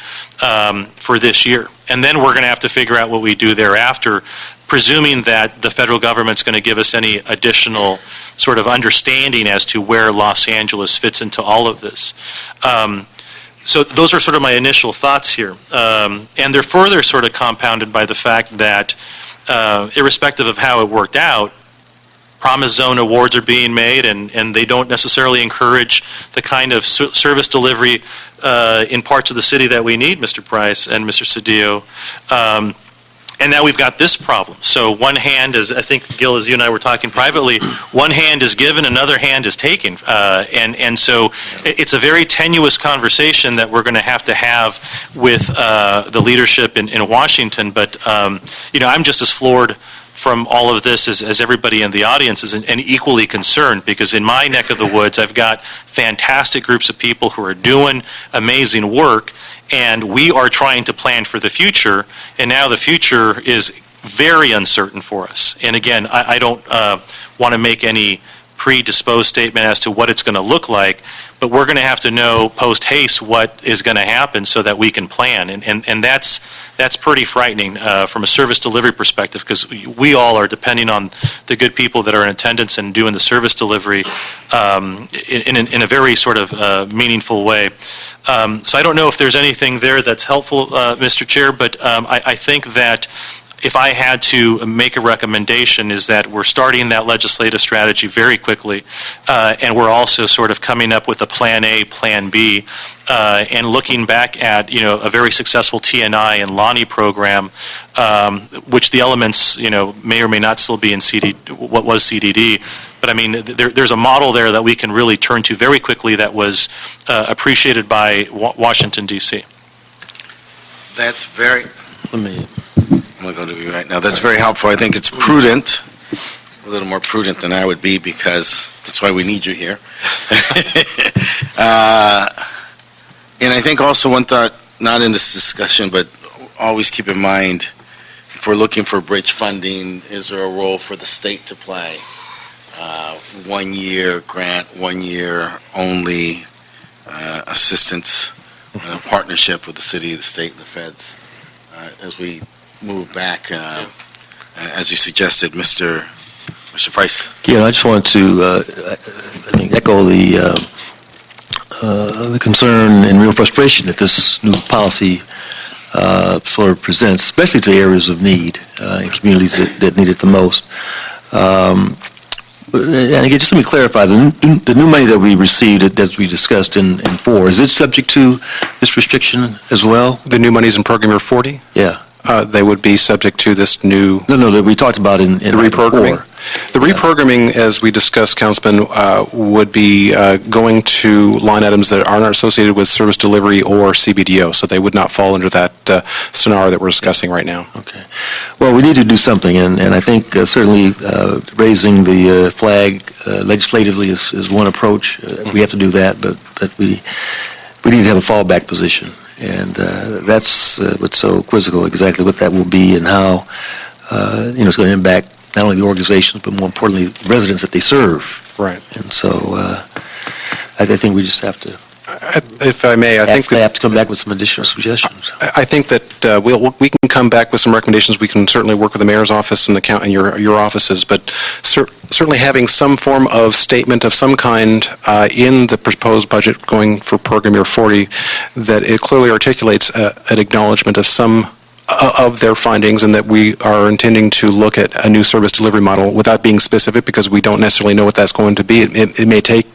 for this year. And then we're going to have to figure out what we do thereafter, presuming that the federal government's going to give us any additional sort of understanding as to where Los Angeles fits into all of this. So those are sort of my initial thoughts here. And they're further sort of compounded by the fact that, irrespective of how it worked out, Promise Zone awards are being made, and they don't necessarily encourage the kind of service delivery in parts of the city that we need, Mr. Price and Mr. Cedillo. And now we've got this problem. So one hand is, I think, Gil, as you and I were talking privately, one hand is given, another hand is taken. And so it's a very tenuous conversation that we're going to have with the leadership in Washington. But, I'm just as floored from all of this as everybody in the audience is, and equally concerned, because in my neck of the woods, I've got fantastic groups of people who are doing amazing work, and we are trying to plan for the future, and now the future is very uncertain for us. And again, I don't want to make any predisposed statement as to what it's going to look like, but we're going to have to know post haste what is going to happen so that we can plan. And that's pretty frightening from a service delivery perspective, because we all are depending on the good people that are in attendance and doing the service delivery in a very sort of meaningful way. So I don't know if there's anything there that's helpful, Mr. Chair, but I think that if I had to make a recommendation, is that we're starting that legislative strategy very quickly, and we're also sort of coming up with a plan A, plan B, and looking back at, a very successful TNI and Lonnie program, which the elements, may or may not still be in what was CDD. But I mean, there's a model there that we can really turn to very quickly that was appreciated by Washington, D.C. That's very... I'm going to be right now. That's very helpful. I think it's prudent, a little more prudent than I would be, because that's why we need you here. And I think also one thought, not in this discussion, but always keep in mind, if we're looking for bridge funding, is there a role for the state to play? 1 year grant, 1 year only assistance, partnership with the city, the state, and the feds as we move back, as you suggested, Mr. Price. Yeah, I just wanted to, I think, echo the concern and real frustration that this new policy sort of presents, especially to areas of need in communities that need it the most. And again, just let me clarify, the new money that we received, as we discussed in 4, is it subject to this restriction as well? The new monies in Program Year 40? Yeah. They would be subject to this new... No, that we talked about in the reprogramming. 4. The reprogramming, as we discussed, Councilman, would be going to line items that are not associated with service delivery or CBDO, so they would not fall under that scenario that we're discussing right now. Okay. Well, we need to do something, and I think certainly raising the flag legislatively is one approach. We have to do that, but we need to have a fallback position. And that's what's so quizzical, exactly what that will be and how it's going to impact not only the organizations, but more importantly, the residents that they serve. Right. And so I think we just have to, if I may, I think they have to come back with some additional suggestions. I think that we can come back with some recommendations. We can certainly work with the mayor's office and the and your offices, but certainly having some form of statement of some kind in the proposed budget going for Program Year 40 that it clearly articulates an acknowledgement of some of their findings, and that we are intending to look at a new service delivery model without being specific, because we don't necessarily know what that's going to be. It may take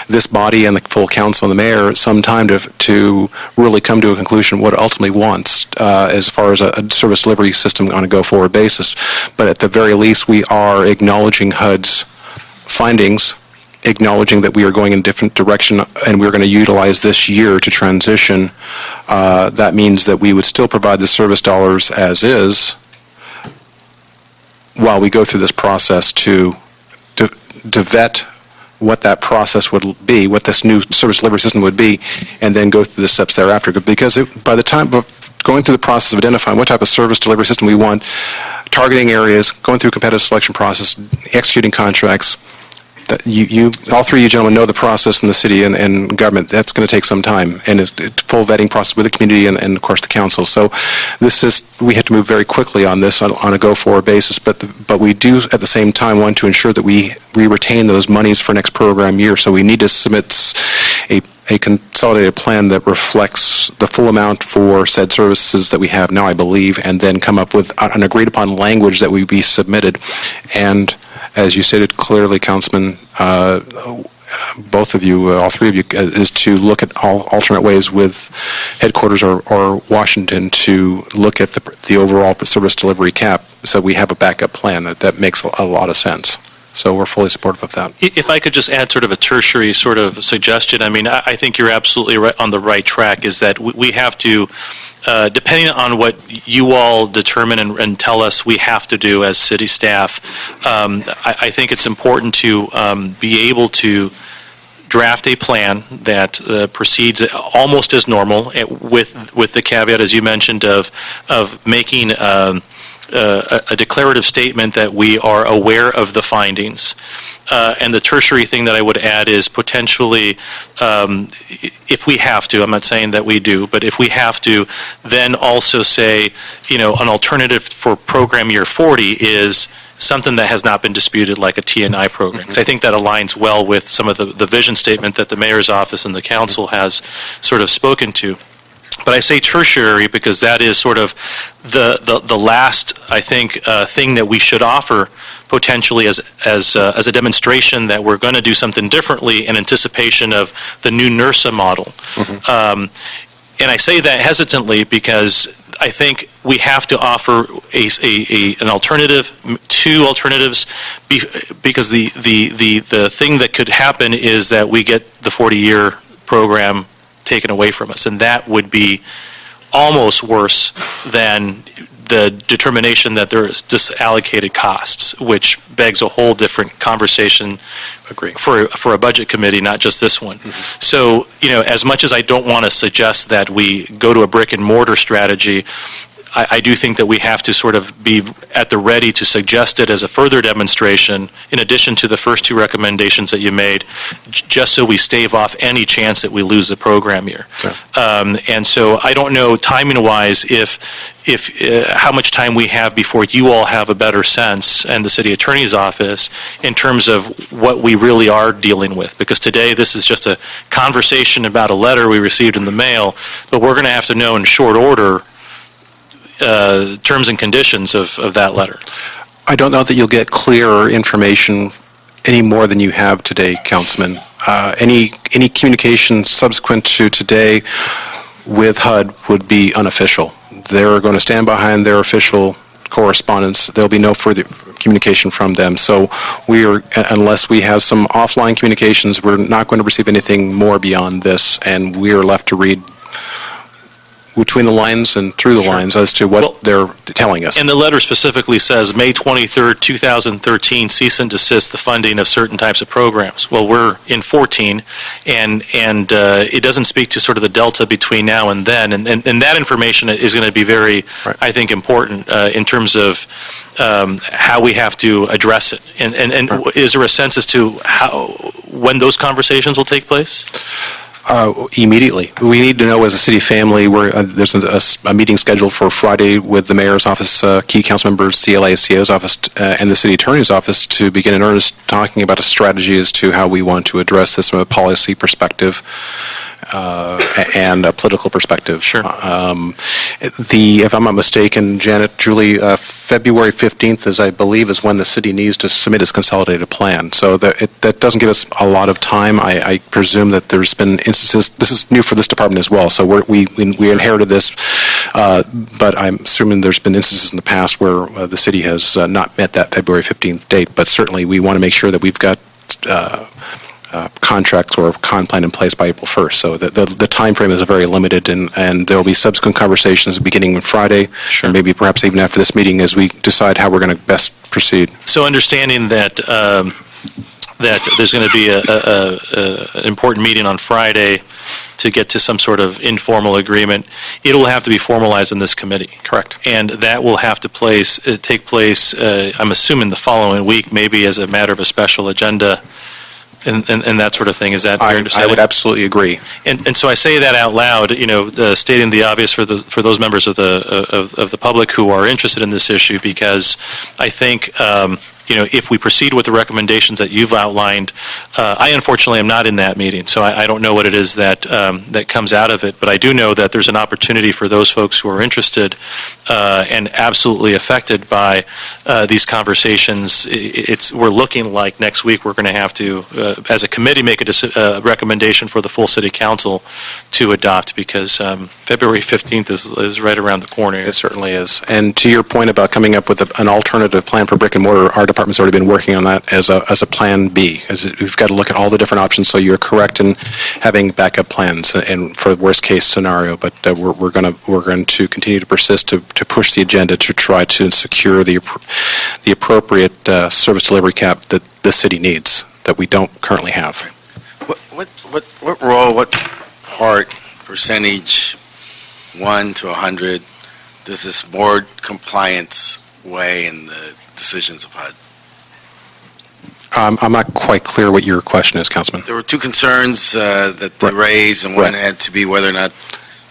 this body and the full council and the mayor some time to really come to a conclusion what it ultimately wants as far as a service delivery system on a go-forward basis. But at the very least, we are acknowledging HUD's findings, acknowledging that we are going in a different direction, and we're going to utilize this year to transition. That means that we would still provide the service dollars as is while we go through this process to vet what that process would be, what this new service delivery system would be, and then go through the steps thereafter. Because by the time of going through the process of identifying what type of service delivery system we want, targeting areas, going through a competitive selection process, executing contracts, all three of you gentlemen know the process in the city and government. That's going to take some time, and it's full vetting process with the community and of course the council. So we have to move very quickly on this on a go-forward basis, but we do at the same time want to ensure that we retain those monies for next program year. So we need to submit a consolidated plan that reflects the full amount for said services that we have now, I believe, and then come up with an agreed-upon language that would be submitted. And as you stated clearly, Councilman, both of you, all three of you, is to look at all alternate ways with headquarters or Washington to look at the overall service delivery cap, so we have a backup plan. That makes a lot of sense. So we're fully supportive of that. If I could just add sort of a tertiary sort of suggestion, I mean, I think you're absolutely right, on the right track, is that we have to, depending on what you all determine and tell us we have to do as city staff, I think it's important to be able to draft a plan that proceeds almost as normal, with the caveat, as you mentioned, of making a declarative statement that we are aware of the findings. And the tertiary thing that I would add is potentially, if we have to, I'm not saying that we do, but if we have to, then also say, an alternative for program year 40 is something that has not been disputed, like a TNI program. Mm-hmm. I think that aligns well with some of the vision statement that the mayor's office and the council has sort of spoken to. But I say tertiary because that is sort of the last, I think, thing that we should offer potentially as a demonstration that we're going to do something differently in anticipation of the new NERSA model. Mm-hmm. And I say that hesitantly because I think we have to offer an alternative, two alternatives, because the thing that could happen is that we get the 40-year program taken away from us, and that would be almost worse than the determination that there is disallocated costs, which begs a whole different conversation. Agree. For a budget committee, not just this one. Mm-hmm. So, as much as I don't want to suggest that we go to a brick and mortar strategy, I do think that we have to sort of be at the ready to suggest it as a further demonstration, in addition to the first two recommendations that you made, just so we stave off any chance that we lose the program year. Sure. And so I don't know, timing-wise, if how much time we have before you all have a better sense, and the city attorney's office, in terms of what we really are dealing with. Because today this is just a conversation about a letter we received in the mail, but we're going to have to know in short order terms and conditions of that letter. I don't know that you'll get clearer information any more than you have today, Councilman. Any communication subsequent to today with HUD would be unofficial. They're going to stand behind their official correspondence. There'll be no further communication from them. So unless we have some offline communications, we're not going to receive anything more beyond this, and we are left to read between the lines and through the lines as to what they're telling us. And the letter specifically says, May 23rd, 2013, cease and desist the funding of certain types of programs. Well, we're in 14, and it doesn't speak to sort of the delta between now and then, and that information is going to be very, right, I think, important in terms of how we have to address it. And right, is there a sense as to when those conversations will take place? Immediately. We need to know as a city family where there's a meeting scheduled for Friday with the mayor's office, key council members, CLA, CO's office, and the city attorney's office to begin in earnest talking about a strategy as to how we want to address this from a policy perspective. and a political perspective. Sure. If I'm not mistaken, Janet, Julie, February 15th is, I believe, is when the city needs to submit its consolidated plan. So that doesn't give us a lot of time. I presume that there's been instances. This is new for this department as well. So we inherited this, but I'm assuming there's been instances in the past where the city has not met that February 15th date. But certainly, we want to make sure that we've got contracts or con plan in place by April 1st. So the time frame is very limited, and there will be subsequent conversations beginning on Friday, and maybe perhaps even after this meeting as we decide how we're going to best proceed. So understanding that that there's going to be an important meeting on Friday to get to some sort of informal agreement, it will have to be formalized in this committee. Correct. And that will have to take place, I'm assuming, the following week, maybe as a matter of a special agenda and that sort of thing. Is that your understanding? I would absolutely agree. And so I say that out loud, stating the obvious for those members of the public who are interested in this issue, because I think if we proceed with the recommendations that you've outlined, I unfortunately am not in that meeting, so I don't know what it is that comes out of it. But I do know that there's an opportunity for those folks who are interested and absolutely affected by these conversations. We're looking like next week we're going to have to, as a committee, make a recommendation for the full city council to adopt, because February 15th is right around the corner. It certainly is. And to your point about coming up with an alternative plan for brick and mortar, our department's already been working on that as a plan B. We've got to look at all the different options, so you're correct in having backup plans and for the worst case scenario, but we're going to continue to persist to push the agenda to try to secure the appropriate service delivery cap that the city needs that we don't currently have. What role, what part, percentage, 1 to 100, does this board compliance weigh in the decisions of HUD? I'm not quite clear what your question is, Councilman. There were two concerns that they raised, and one had to be whether or not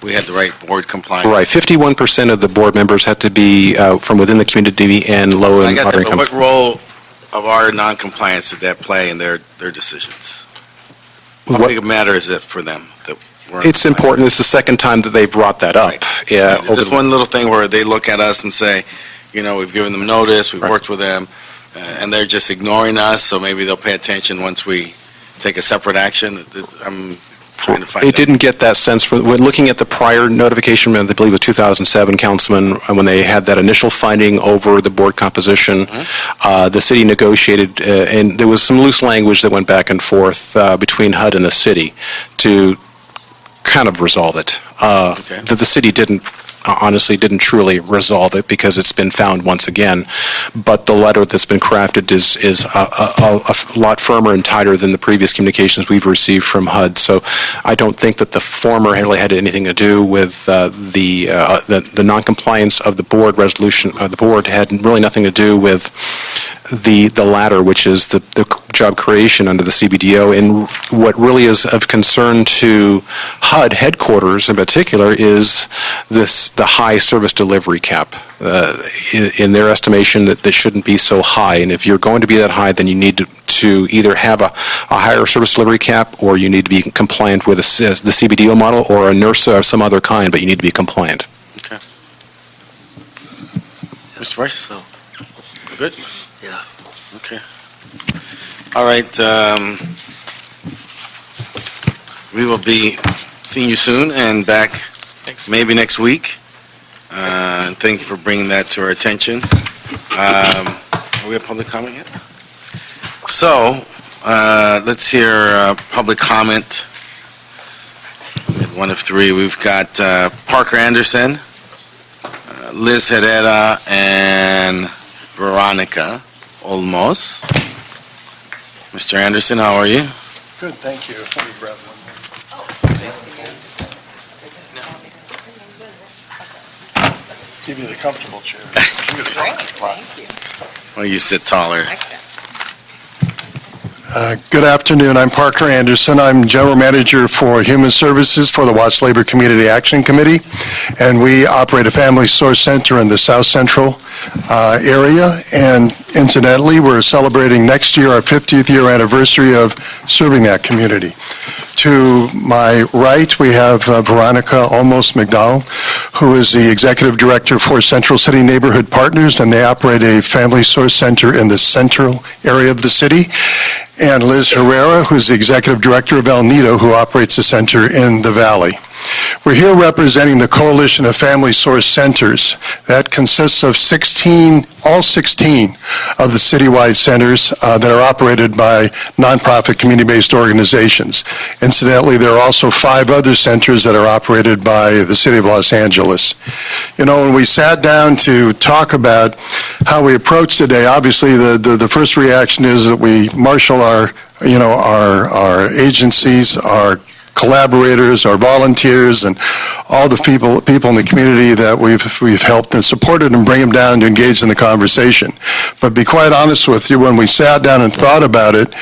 we had the right board compliance. Right. 51% of the board members had to be from within the community and low and moderate income. What role of our non-compliance did that play in their decisions? How big a matter is it for them? It's important. It's the second time that they've brought that up. Right. Yeah. Is this one little thing where they look at us and say, we've given them notice, we've worked with them, and they're just ignoring us, so maybe they'll pay attention once we take a separate action? I'm trying to find It didn't get that sense. When looking at the prior notification, I believe it was 2007, Councilman, when they had that initial finding over the board composition, the city negotiated, and there was some loose language that went back and forth between HUD and the city to kind of resolve it. That the city honestly didn't truly resolve it because it's been found once again, but the letter that's been crafted is a lot firmer and tighter than the previous communications we've received from HUD. So I don't think that the former really had anything to do with the non-compliance of the board resolution. The board had really nothing to do with the latter, which is the job creation under the CBDO. And what really is of concern to HUD headquarters in particular is the high service delivery cap. In their estimation, that shouldn't be so high. And if you're going to be that high, then you need to either have a higher service delivery cap, or you need to be compliant with the CBDO model or a NERSA of some other kind, but you need to be compliant. Okay. Mr. Rice? So, good? Yeah. Okay. All right. We will be seeing you soon and back maybe next week. And thank you for bringing that to our attention. Are we at public comment yet? So, let's hear public comment. One of three. We've got Parker Anderson, Liz Herrera, and Veronica Olmos. Mr. Anderson, how are you? Good, thank you. Let me grab one more. Give you the comfortable chair. Thank you. Well, you sit taller. Good afternoon. I'm Parker Anderson. I'm General Manager for Human Services for the Watts Labor Community Action Committee, and we operate a family source center in the South Central area. And incidentally, we're celebrating next year our 50th year anniversary of serving that community. To my right, we have Veronica Olmos McDowell, who is the Executive Director for Central City Neighborhood Partners, and they operate a family source center in the central area of the city. And Liz Herrera, who's the Executive Director of El Nido, who operates a center in the Valley. We're here representing the Coalition of Family Source Centers. That consists of all 16 of the citywide centers that are operated by nonprofit community-based organizations. Incidentally, there are also 5 other centers that are operated by the City of Los Angeles. You know, when we sat down to talk about how we approach today, obviously the first reaction is that we marshal our agencies, our collaborators, our volunteers, and all the people in the community that we've helped and supported and bring them down to engage in the conversation. But be quite honest with you, when we sat down and thought about it,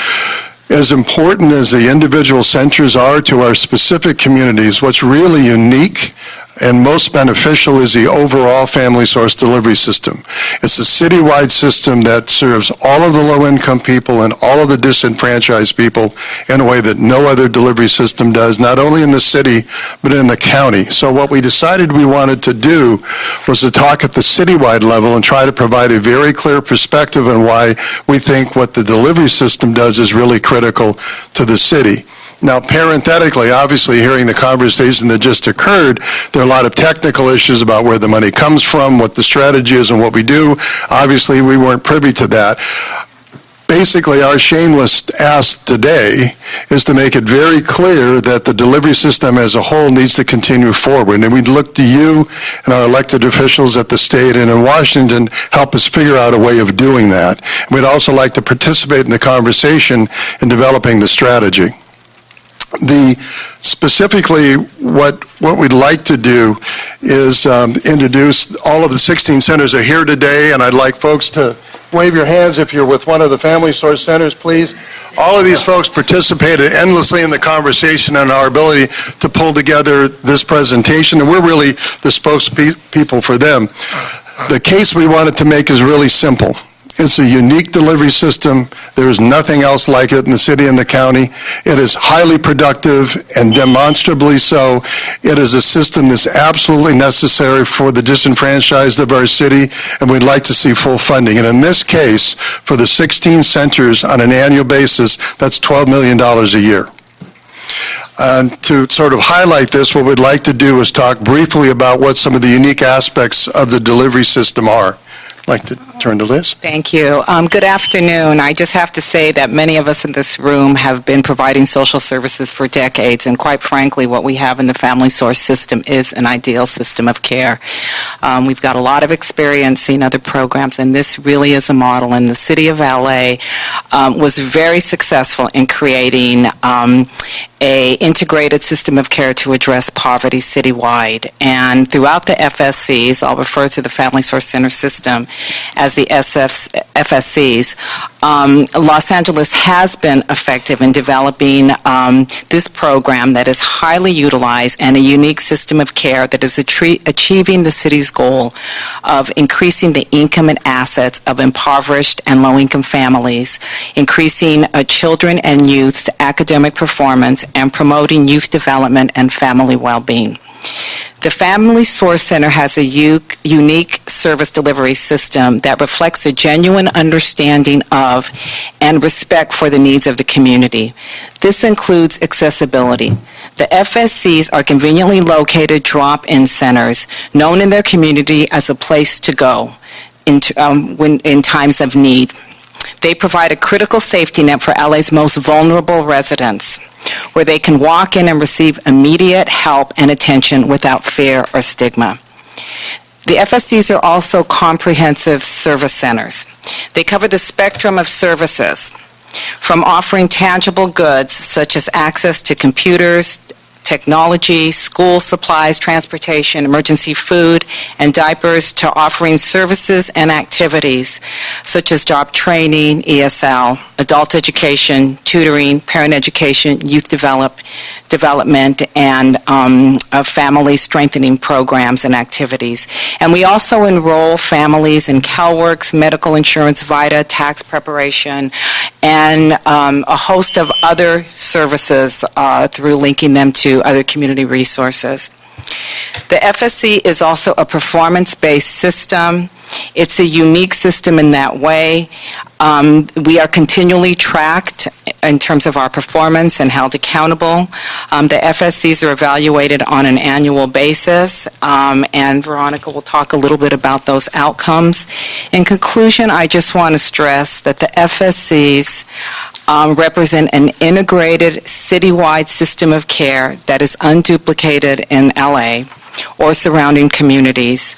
as important as the individual centers are to our specific communities, what's really unique and most beneficial is the overall family source delivery system. It's a citywide system that serves all of the low-income people and all of the disenfranchised people in a way that no other delivery system does, not only in the city, but in the county. So what we decided we wanted to do was to talk at the citywide level and try to provide a very clear perspective on why we think what the delivery system does is really critical to the city. Now, parenthetically, obviously, hearing the conversation that just occurred, there are a lot of technical issues about where the money comes from, what the strategy is, and what we do. Obviously, we weren't privy to that. Basically, our shameless ask today is to make it very clear that the delivery system as a whole needs to continue forward. And we'd look to you and our elected officials at the state and in Washington help us figure out a way of doing that. We'd also like to participate in the conversation in developing the strategy. Specifically, what we'd like to do is introduce all of the 16 centers are here today, and I'd like folks to wave your hands if you're with one of the family source centers, please. All of these folks participated endlessly in the conversation and our ability to pull together this presentation, and we're really the spokespeople for them. The case we wanted to make is really simple. It's a unique delivery system. There is nothing else like it in the city and the county. It is highly productive and demonstrably so. It is a system that's absolutely necessary for the disenfranchised of our city, and we'd like to see full funding. And in this case, for the 16 centers on an annual basis, that's $12 million a year. And to sort of highlight this, what we'd like to do is talk briefly about what some of the unique aspects of the delivery system are. I'd like to turn to Liz. Thank you. Good afternoon. I just have to say that many of us in this room have been providing social services for decades, and quite frankly, what we have in the family source system is an ideal system of care. We've got a lot of experience in other programs, and this really is a model. And the city of LA was very successful in creating a integrated system of care to address poverty citywide. And throughout the FSCs, I'll refer to the Family Source Center system as the FSCs, Los Angeles has been effective in developing this program that is highly utilized and a unique system of care that is achieving the city's goal of increasing the income and assets of impoverished and low-income families, increasing children and youth's academic performance, and promoting youth development and family well-being. The Family Source Center has a unique service delivery system that reflects a genuine understanding of and respect for the needs of the community. This includes accessibility. The FSCs are conveniently located drop-in centers known in their community as a place to go in times of need. They provide a critical safety net for LA's most vulnerable residents, where they can walk in and receive immediate help and attention without fear or stigma. The FSCs are also comprehensive service centers. They cover the spectrum of services, from offering tangible goods such as access to computers, technology, school supplies, transportation, emergency food, and diapers, to offering services and activities such as job training, ESL, adult education, tutoring, parent education, youth development, and family strengthening programs and activities. And we also enroll families in CalWorks, medical insurance, VITA, tax preparation, and a host of other services through linking them to other community resources. The FSC is also a performance-based system. It's a unique system in that way. We are continually tracked in terms of our performance and held accountable. The FSCs are evaluated on an annual basis, and Veronica will talk a little bit about those outcomes. In conclusion, I just want to stress that the FSCs represent an integrated citywide system of care that is unduplicated in LA or surrounding communities.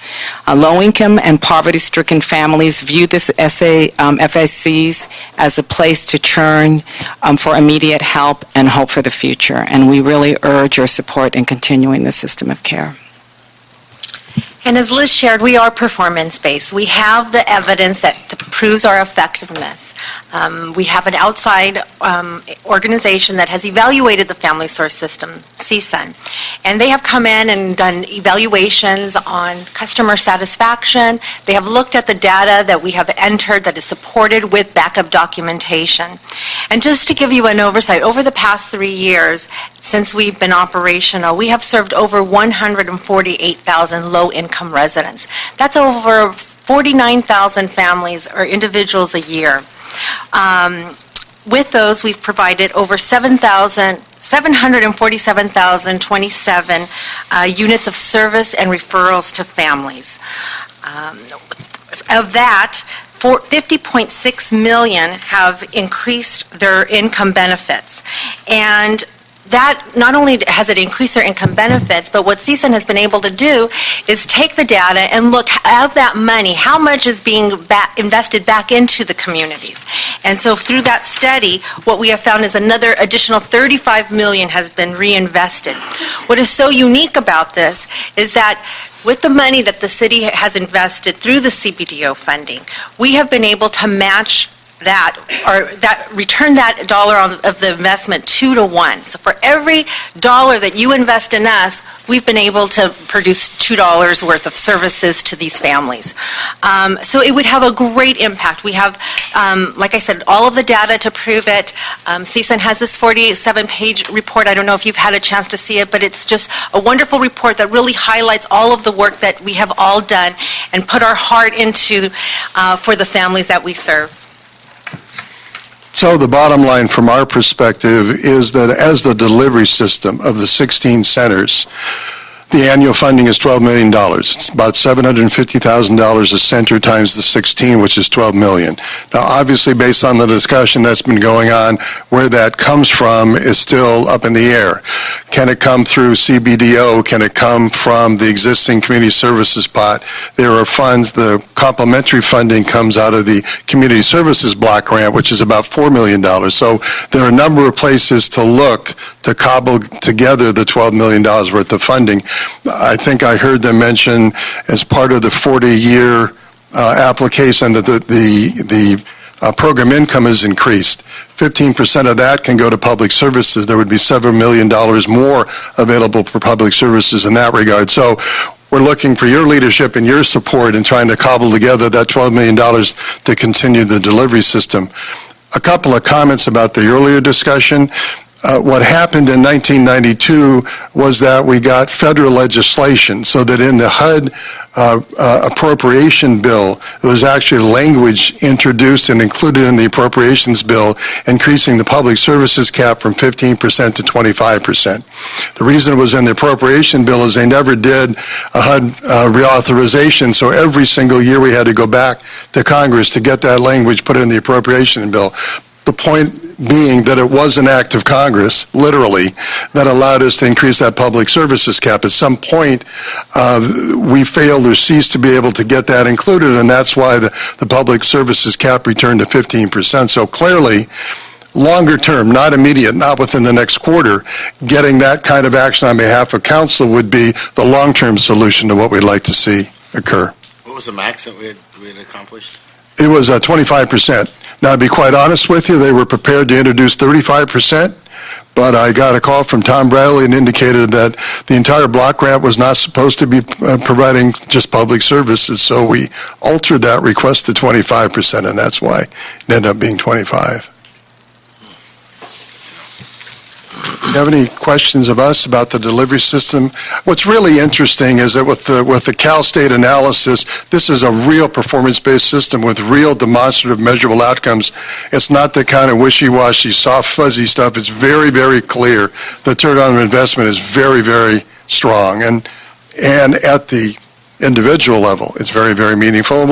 Low-income and poverty-stricken families view this FSCs as a place to turn for immediate help and hope for the future, and we really urge your support in continuing the system of care. And as Liz shared, we are performance-based. We have the evidence that proves our effectiveness. We have an outside organization that has evaluated the Family Source System, CSUN, and they have come in and done evaluations on customer satisfaction. They have looked at the data that we have entered that is supported with backup documentation. And just to give you an oversight, over the past 3 years, since we've been operational, we have served over 148,000 low-income residents. That's over 49,000 families or individuals a year. With those, we've provided over 747,027 units of service and referrals to families. Of that, 50.6 million have increased their income benefits. And that not only has it increased their income benefits, but what CSUN has been able to do is take the data and look at that money, how much is being invested back into the communities. And so through that study, what we have found is another additional 35 million has been reinvested. What is so unique about this is that with the money that the city has invested through the CBDO funding, we have been able to match that, or that return that dollar of the investment 2 to 1. So for every dollar that you invest in us, we've been able to produce $2 worth of services to these families. So it would have a great impact. We have, like I said, all of the data to prove it. CSUN has this 47-page report. I don't know if you've had a chance to see it, but it's just a wonderful report that really highlights all of the work that we have all done and put our heart into for the families that we serve. So the bottom line from our perspective is that as the delivery system of the 16 centers, the annual funding is $12 million. It's about $750,000 a center times the 16, which is $12 million. Now, obviously, based on the discussion that's been going on, where that comes from is still up in the air. Can it come through CBDO? Can it come from the existing community services pot? There are funds. The complementary funding comes out of the community services block grant, which is about $4 million. So there are a number of places to look to cobble together the $12 million worth of funding. I think I heard them mention as part of the 40-year application that the program income is increased. 15% of that can go to public services. There would be several $7 million more available for public services in that regard. So we're looking for your leadership and your support in trying to cobble together that $12 million to continue the delivery system. A couple of comments about the earlier discussion. What happened in 1992 was that we got federal legislation so that in the HUD appropriation bill, there was actually language introduced and included in the appropriations bill increasing the public services cap from 15% to 25%. The reason it was in the appropriation bill is they never did a HUD reauthorization, so every single year we had to go back to Congress to get that language put in the appropriation bill. The point being that it was an act of Congress, literally, that allowed us to increase that public services cap. At some point, we failed or ceased to be able to get that included, and that's why the public services cap returned to 15%. So clearly, longer term, not immediate, not within the next quarter, getting that kind of action on behalf of council would be the long-term solution to what we'd like to see occur. What was the max that we had accomplished? It was 25%. Now, to be quite honest with you, they were prepared to introduce 35%, but I got a call from Tom Bradley and indicated that the entire block grant was not supposed to be providing just public services, so we altered that request to 25%, and that's why it ended up being 25. you have any questions of us about the delivery system? What's really interesting is that with the Cal State analysis, this is a real performance-based system with real demonstrative measurable outcomes. It's not the kind of wishy-washy, soft, fuzzy stuff. It's very, very clear. The return on investment is very, very strong. And at the individual level, it's very, very meaningful. And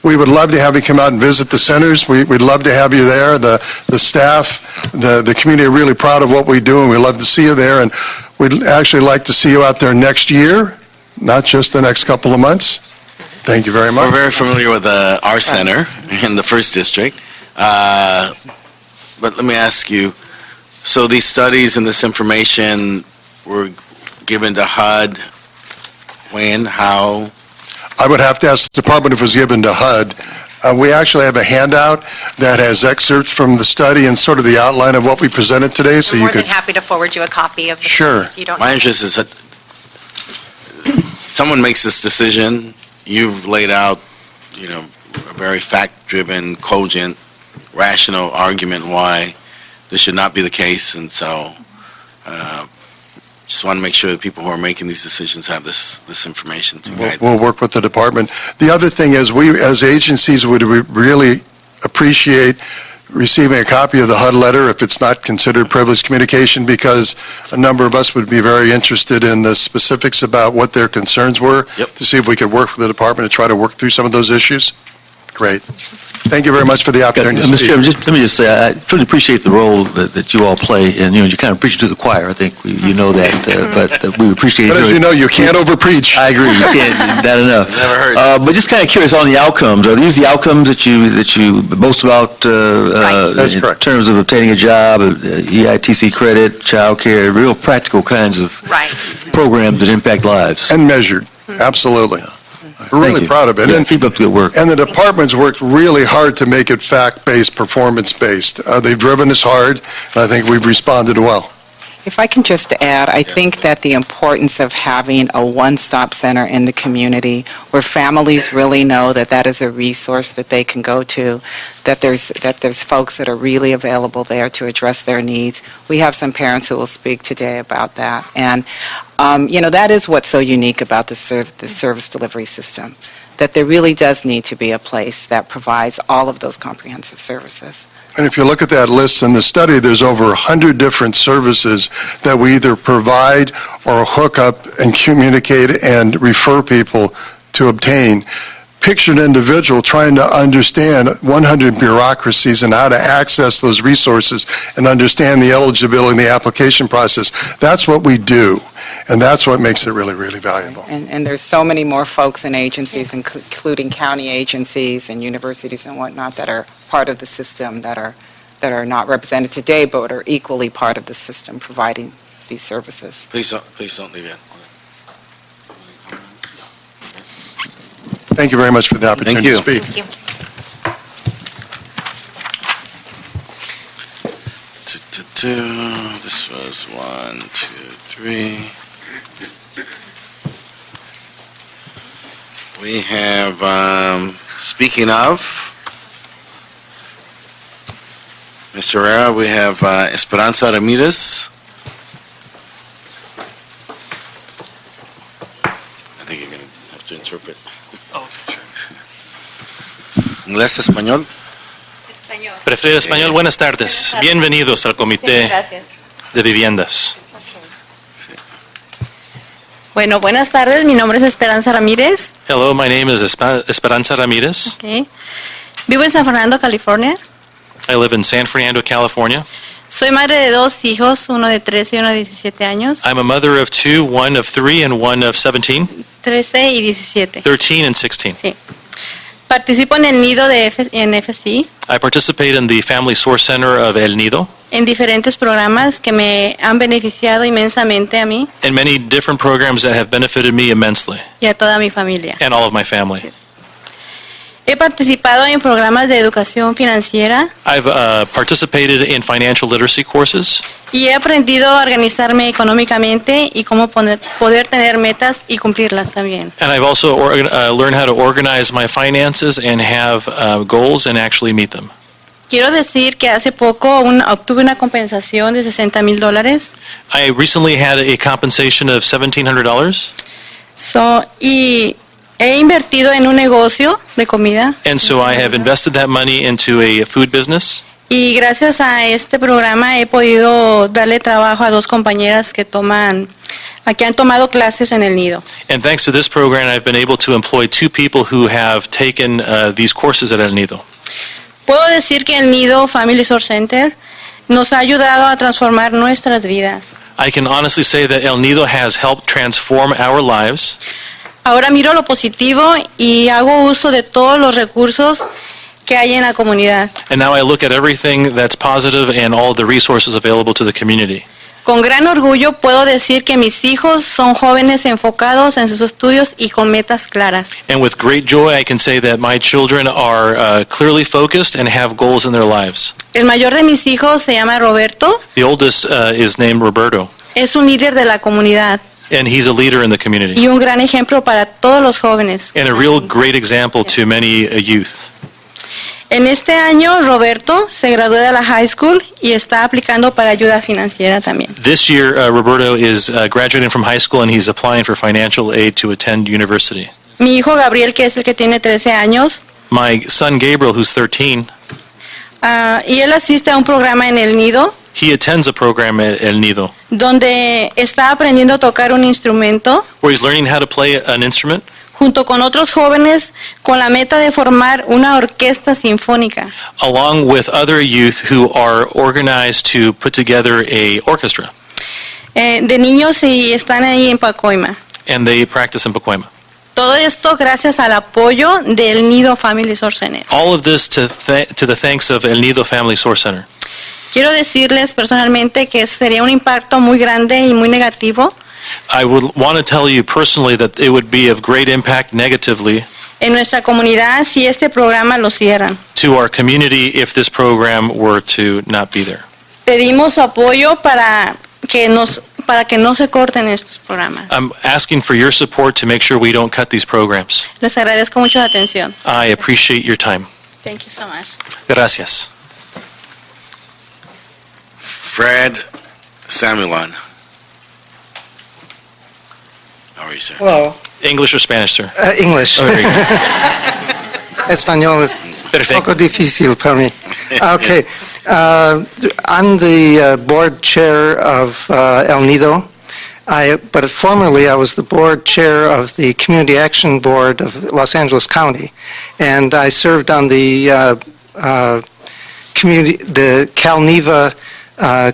we would love to have you come out and visit the centers. We'd love to have you there. The staff, the community are really proud of what we do, and we'd love to see you there. And we'd actually like to see you out there next year, not just the next couple of months. Thank you very much. We're very familiar with our center in the first district. But let me ask you, so these studies and this information were given to HUD. When, how? I would have to ask the department if it was given to HUD. We actually have a handout that has excerpts from the study and sort of the outline of what we presented today, so We're you more than could... happy to forward you a copy of the... Sure. If you don't My interest is that someone makes this decision. You've laid out, a very fact-driven, cogent, rational argument why this should not be the case, and so just want to make sure that people who are making these decisions have this information to guide them. We'll work with the department. The other thing is, we, as agencies, would really appreciate receiving a copy of the HUD letter if it's not considered privileged communication, because a number of us would be very interested in the specifics about what their concerns were, to see if we could work with the department to try to work through some of those issues. Great. Thank you very much for the opportunity to Mr. speak. Chairman, let me just say, I truly appreciate the role that you all play, and, you kind of preach to the choir, I think, you know that, but we appreciate... But as you know, you can't over-preach. I agree, you can't, not enough. Never heard. But just kind of curious on the outcomes, are these the outcomes that you boast about That's in correct. terms of obtaining a job, EITC credit, child care, real practical kinds of Right. programs that impact lives? And measured, absolutely. We're Thank really you. proud of it. Yeah, And- keep up the good work. And the department's worked really hard to make it fact-based, performance-based. They've driven us hard, and I think we've responded well. If I can just add, I think that the importance of having a one-stop center in the community where families really know that that is a resource that they can go to, that there's folks that are really available there to address their needs. We have some parents who will speak today about that. And, that is what's so unique about the service delivery system, that there really does need to be a place that provides all of those comprehensive services. And if you look at that list in the study, there's over 100 different services that we either provide or hook up and communicate and refer people to obtain. Picture an individual trying to understand 100 bureaucracies and how to access those resources and understand the eligibility and the application process. That's what we do, and that's what makes it really, really valuable. And there's so many more folks and agencies, including county agencies and universities and whatnot, that are part of the system that are not represented today, but are equally part of the system providing these services. Please don't leave yet. Thank you very much for the opportunity to speak. Thank you. This was 1, 2, 3. We have, speaking of, Mr. Herrera, we have Esperanza Ramirez. I think you're going to have to interpret. ¿Inglés, español? Prefiero español. Buenas tardes. Bienvenidos al Comité Gracias. de Viviendas. Bueno, buenas tardes. Mi nombre es Esperanza Ramírez. Hello, my name is Esperanza Ramirez. Okay. Vivo en San Fernando, California. I live in San Fernando, California. Soy madre de dos hijos, uno de 13 y uno de 17 años. I'm a mother of 2, one of 3 and one of 17, 13 y 17. 13 and 16. Sí. Participo en el nido en FCI, I participate in the Family Source Center of El Nido en diferentes programas que me han beneficiado inmensamente a mí and many different programs that have benefited me immensely y a toda mi familia. and all of my family. He participado en programas de educación financiera I've participated in financial literacy courses, y he aprendido a organizarme económicamente y cómo poder tener metas y cumplirlas también. and I've also learned how to organize my finances and have goals and actually meet them. Quiero decir que hace poco obtuve una compensación de $60,000. I recently had a compensation of $1,700, Y he invertido en un negocio de comida. and so I have invested that money into a food business. Y gracias a este programa he podido darle trabajo a 2 compañeras que han tomado clases en el nido. And thanks to this program, I've been able to employ 2 people who have taken these courses at El Nido. Puedo decir que el Nido Family Source Center nos ha ayudado a transformar nuestras vidas. I can honestly say that El Nido has helped transform our lives. Ahora miro lo positivo y hago uso de todos los recursos que hay en la comunidad. And now I look at everything that's positive and all the resources available to the community. Con gran orgullo puedo decir que mis hijos son jóvenes enfocados en sus estudios y con metas claras. And with great joy, I can say that my children are clearly focused and have goals in their lives. El mayor de mis hijos se llama Roberto, The oldest is named Roberto, es un líder de la comunidad and he's a leader in the community, y un gran ejemplo para todos los jóvenes. and a real great example to many youth. En este año, Roberto se graduó de la high school y está aplicando para ayuda financiera también. This year, Roberto is graduating from high school, and he's applying for financial aid to attend university. Mi hijo Gabriel, que es el que tiene 13 años, My son Gabriel, who's 13, y él asiste a un programa en el Nido, he attends a program at El Nido donde está aprendiendo a tocar un instrumento where he's learning how to play an instrument junto con otros jóvenes con la meta de formar una orquesta sinfónica. along with other youth who are organized to put together a orchestra, De niños y están ahí en Pacoima. and they practice in Pacoima. Todo esto gracias al apoyo del Nido Family Source Center. All of this to the thanks of El Nido Family Source Center. Quiero decirles personalmente que sería un impacto muy grande y muy negativo I would want to tell you personally that it would be of great impact negatively en nuestra comunidad si este programa lo cierran. to our community if this program were to not be there. Pedimos su apoyo para que no se corten estos programas. I'm asking for your support to make sure we don't cut these programs. Les agradezco mucho la atención. I appreciate your time. Thank you so much. Gracias. Fred Samuelon. How are you, sir? Hello. English or Spanish, sir? English. Oh, very good. Español es Perfecto. poco difícil para mí. Okay. I'm the board chair of El Nido, but formerly I was the board chair of the Community Action Board of Los Angeles County, and I served on the CalNEVA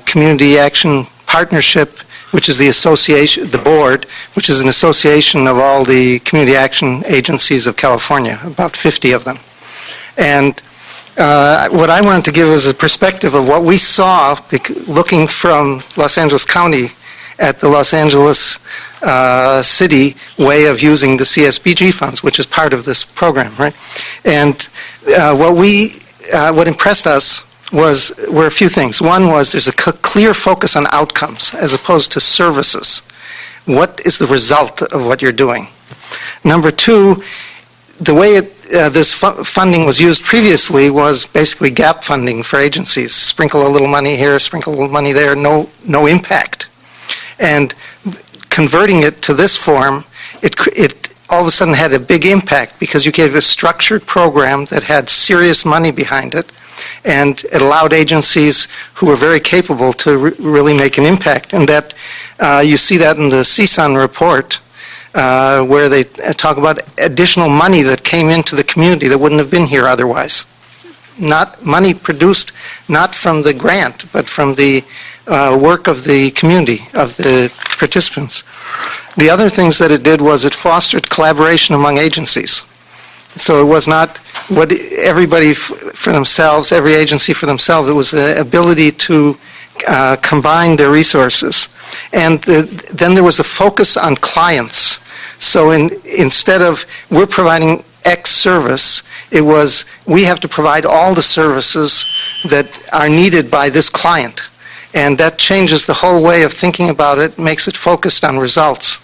Community Action Partnership, which is the association, the board, which is an association of all the community action agencies of California, about 50 of them. And what I wanted to give is a perspective of what we saw looking from Los Angeles County at the Los Angeles city way of using the CSBG funds, which is part of this program, right? And what impressed us were a few things. One was there's a clear focus on outcomes as opposed to services. What is the result of what you're doing? Number two, the way this funding was used previously was basically gap funding for agencies. Sprinkle a little money here, sprinkle a little money there, no impact. And converting it to this form, it all of a sudden had a big impact because you gave a structured program that had serious money behind it, and it allowed agencies who were very capable to really make an impact. And that you see that in the CSUN report, where they talk about additional money that came into the community that wouldn't have been here otherwise. Not money produced not from the grant, but from the work of the community, of the participants. The other things that it did was it fostered collaboration among agencies. So it was not what everybody for themselves, every agency for themselves. It was the ability to combine their resources. And then there was a focus on clients. So instead of we're providing X service, it was we have to provide all the services that are needed by this client. And that changes the whole way of thinking about it, makes it focused on results.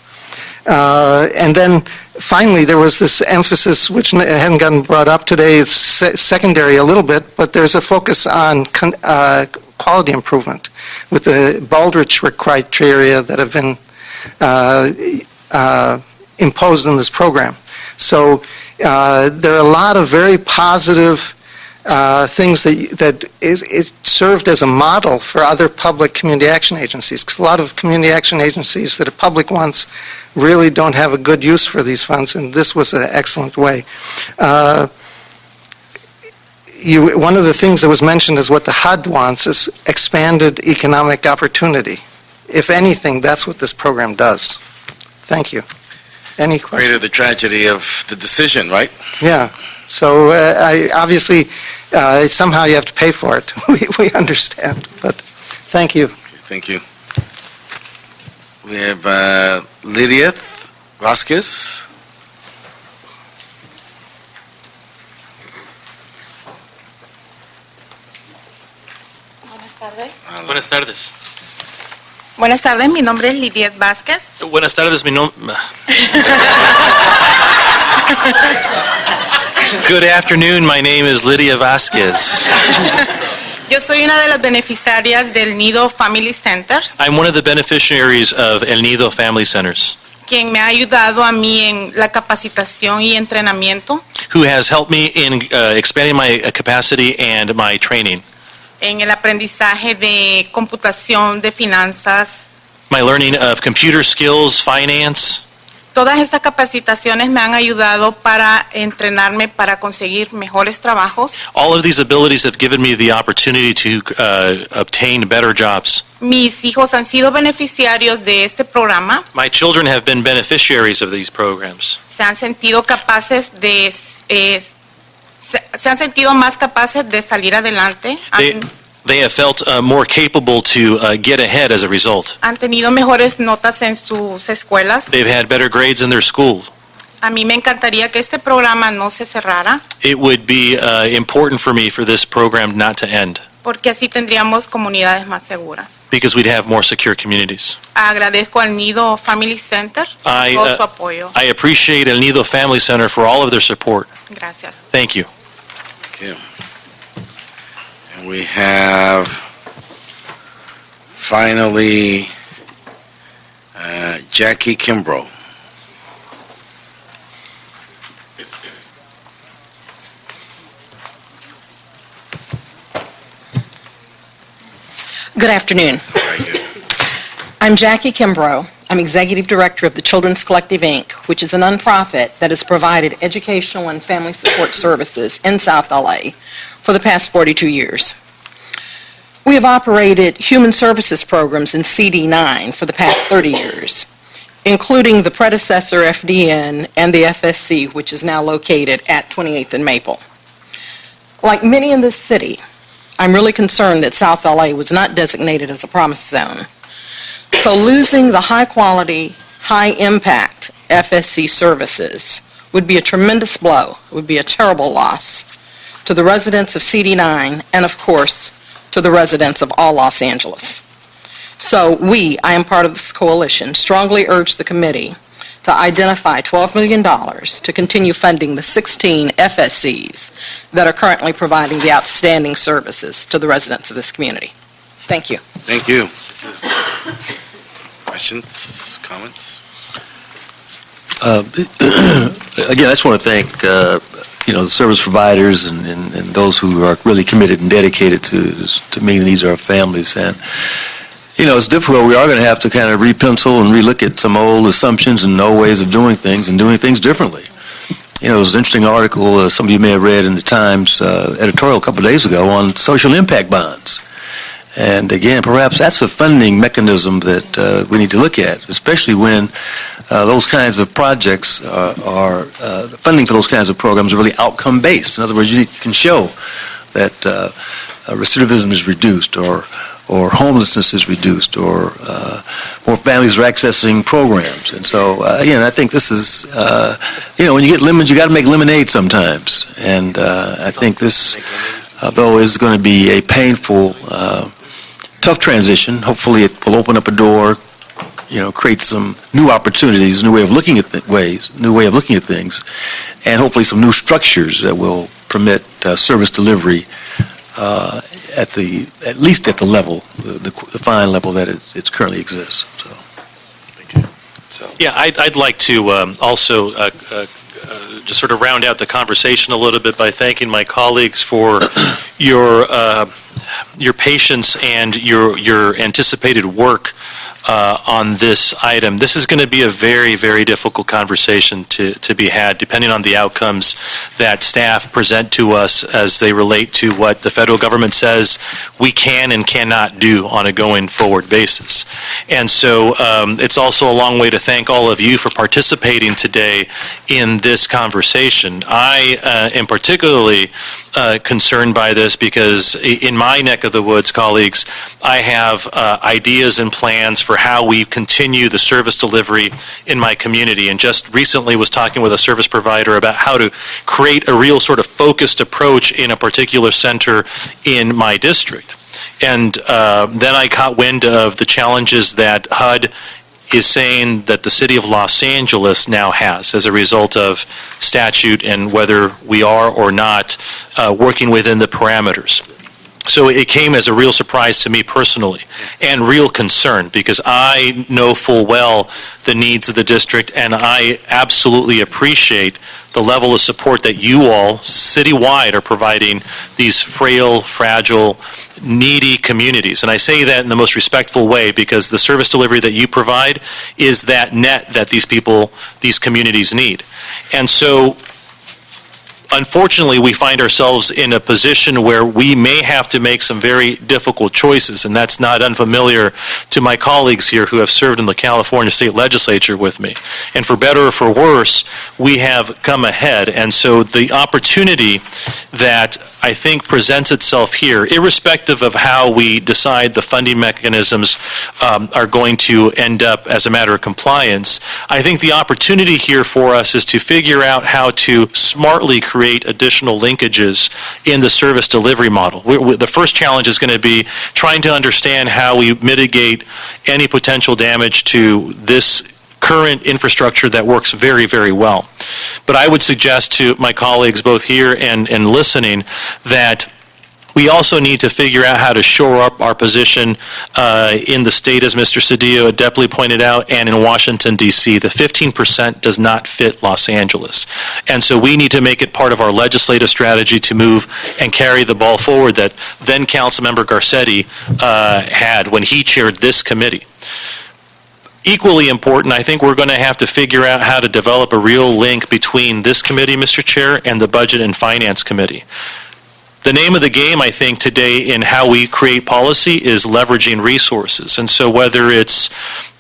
And then finally, there was this emphasis, which hadn't gotten brought up today, it's secondary a little bit, but there's a focus on quality improvement with the Baldrige criteria that have been imposed in this program. So there are a lot of very positive things that it served as a model for other public community action agencies. 'Cause a lot of community action agencies that are public ones really don't have a good use for these funds, and this was an excellent way. One of the things that was mentioned is what the HUD wants is expanded economic opportunity. If anything, that's what this program does. Thank you. Any questions? Greater the tragedy of the decision, right? Yeah. So obviously, somehow you have to pay for it. We understand, but thank you. Thank you. We have Lydia Vasquez. Buenas tardes. Buenas tardes, mi nombre es Lidiet Vázquez. Buenas tardes, mi nombre... Good afternoon, my name is Lydia Vasquez. Yo soy una de las beneficiarias del Nido Family Centers, I'm one of the beneficiaries of El Nido Family Centers, quien me ha ayudado a mí en la capacitación y entrenamiento, who has helped me in expanding my capacity and my training, en el aprendizaje de computación, de finanzas. my learning of computer skills, finance. Todas estas capacitaciones me han ayudado para entrenarme para conseguir mejores trabajos. All of these abilities have given me the opportunity to obtain better jobs. Mis hijos han sido beneficiarios de este programa. My children have been beneficiaries of these programs. Se han sentido capaces de se han sentido más capaces de salir adelante. They have felt more capable to get ahead as a result. Han tenido mejores notas en sus escuelas. They've had better grades in their school. A mí me encantaría que este programa no se cerrara, It would be important for me for this program not to end, porque así tendríamos comunidades más seguras. because we'd have more secure communities. Agradezco al Nido Family Center todo su apoyo. I appreciate El Nido Family Center for all of their support. Gracias. Thank you. Okay. And we have, finally, Jackie Kimbrough. Good afternoon. I'm Jackie Kimbrough. I'm Executive Director of the Children's Collective, Inc., which is a nonprofit that has provided educational and family support services in South LA for the past 42 years. We have operated human services programs in CD9 for the past 30 years, including the predecessor FDN and the FSC, which is now located at 28th and Maple. Like many in this city, I'm really concerned that South LA was not designated as a promise zone. So losing the high-quality, high-impact FSC services would be a tremendous blow. It would be a terrible loss to the residents of CD9 and, of course, to the residents of all Los Angeles. So I am part of this coalition, strongly urge the committee to identify $12 million to continue funding the 16 FSCs that are currently providing the outstanding services to the residents of this community. Thank you. Thank you. Questions, comments? Again, I just want to thank, the service providers and those who are really committed and dedicated to meeting these are our families. And, it's difficult. We are going to have to kind of repencil and relook at some old assumptions and old ways of doing things and doing things differently. There was an interesting article some of you may have read in the Times editorial a couple of days ago on social impact bonds. And again, perhaps that's a funding mechanism that we need to look at, especially when those kinds of projects are funding for those kinds of programs are really outcome-based. In other words, you can show that recidivism is reduced, or homelessness is reduced, or more families are accessing programs. And so, again, I think this is, when you get lemons, you got to make lemonade sometimes. And I think this, though, is going to be a painful, tough transition. Hopefully it will open up a door, create some new opportunities, new way of looking at new way of looking at things, and hopefully some new structures that will permit service delivery at least at the level, the fine level that it currently exists. Yeah, I'd like to also just sort of round out the conversation a little bit by thanking my colleagues for your patience and your anticipated work on this item. This is going to be a very, very difficult conversation to be had, depending on the outcomes that staff present to us as they relate to what the federal government says we can and cannot do on a going forward basis. And so it's also a long way to thank all of you for participating today in this conversation. I am particularly concerned by this because in my neck of the woods, colleagues, I have ideas and plans for how we continue the service delivery in my community, and just recently was talking with a service provider about how to create a real sort of focused approach in a particular center in my district. And then I caught wind of the challenges that HUD is saying that the city of Los Angeles now has as a result of statute and whether we are or not working within the parameters. So it came as a real surprise to me personally and real concern, because I know full well the needs of the district, and I absolutely appreciate the level of support that you all citywide are providing these frail, fragile, needy communities. And I say that in the most respectful way, because the service delivery that you provide is that net that these communities need. And so unfortunately, we find ourselves in a position where we may have to make some very difficult choices, and that's not unfamiliar to my colleagues here who have served in the California State Legislature with me. And for better or for worse, we have come ahead. And so the opportunity that I think presents itself here, irrespective of how we decide the funding mechanisms are going to end up as a matter of compliance, I think the opportunity here for us is to figure out how to smartly create additional linkages in the service delivery model. The first challenge is going to be trying to understand how we mitigate any potential damage to this current infrastructure that works very, very well. But I would suggest to my colleagues both here and listening that we also need to figure out how to shore up our position in the state, as Mr. Cedillo adeptly pointed out, and in Washington, D.C. The 15% does not fit Los Angeles. And so we need to make it part of our legislative strategy to move and carry the ball forward that then Councilmember Garcetti had when he chaired this committee. Equally important, I think we're going to have to figure out how to develop a real link between this committee, Mr. Chair, and the Budget and Finance Committee. The name of the game, I think, today in how we create policy is leveraging resources. And so whether it's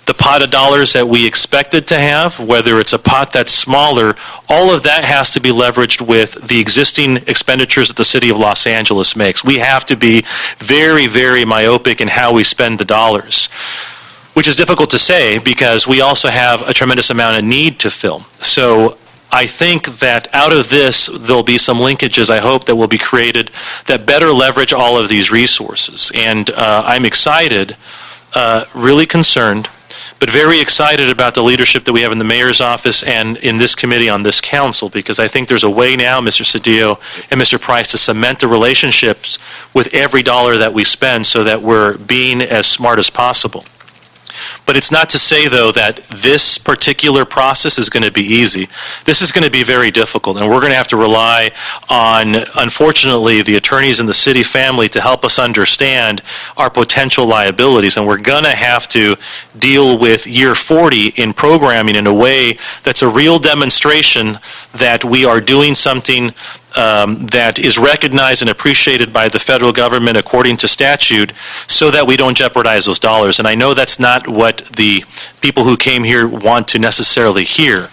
the pot of dollars that we expected to have, whether it's a pot that's smaller, all of that has to be leveraged with the existing expenditures that the city of Los Angeles makes. We have to be very, very myopic in how we spend the dollars, which is difficult to say because we also have a tremendous amount of need to fill. So I think that out of this, there'll be some linkages, I hope, that will be created that better leverage all of these resources. And I'm excited, really concerned, but very excited about the leadership that we have in the mayor's office and in this committee on this council, because I think there's a way now, Mr. Cedillo and Mr. Price, to cement the relationships with every dollar that we spend so that we're being as smart as possible. But it's not to say, though, that this particular process is going to be easy. This is going to be very difficult, and we're going to have to rely on, unfortunately, the attorneys in the city family to help us understand our potential liabilities, and we're going to have to deal with year 40 in programming in a way that's a real demonstration that we are doing something that is recognized and appreciated by the federal government according to statute, so that we don't jeopardize those dollars. And I know that's not what the people who came here want to necessarily hear,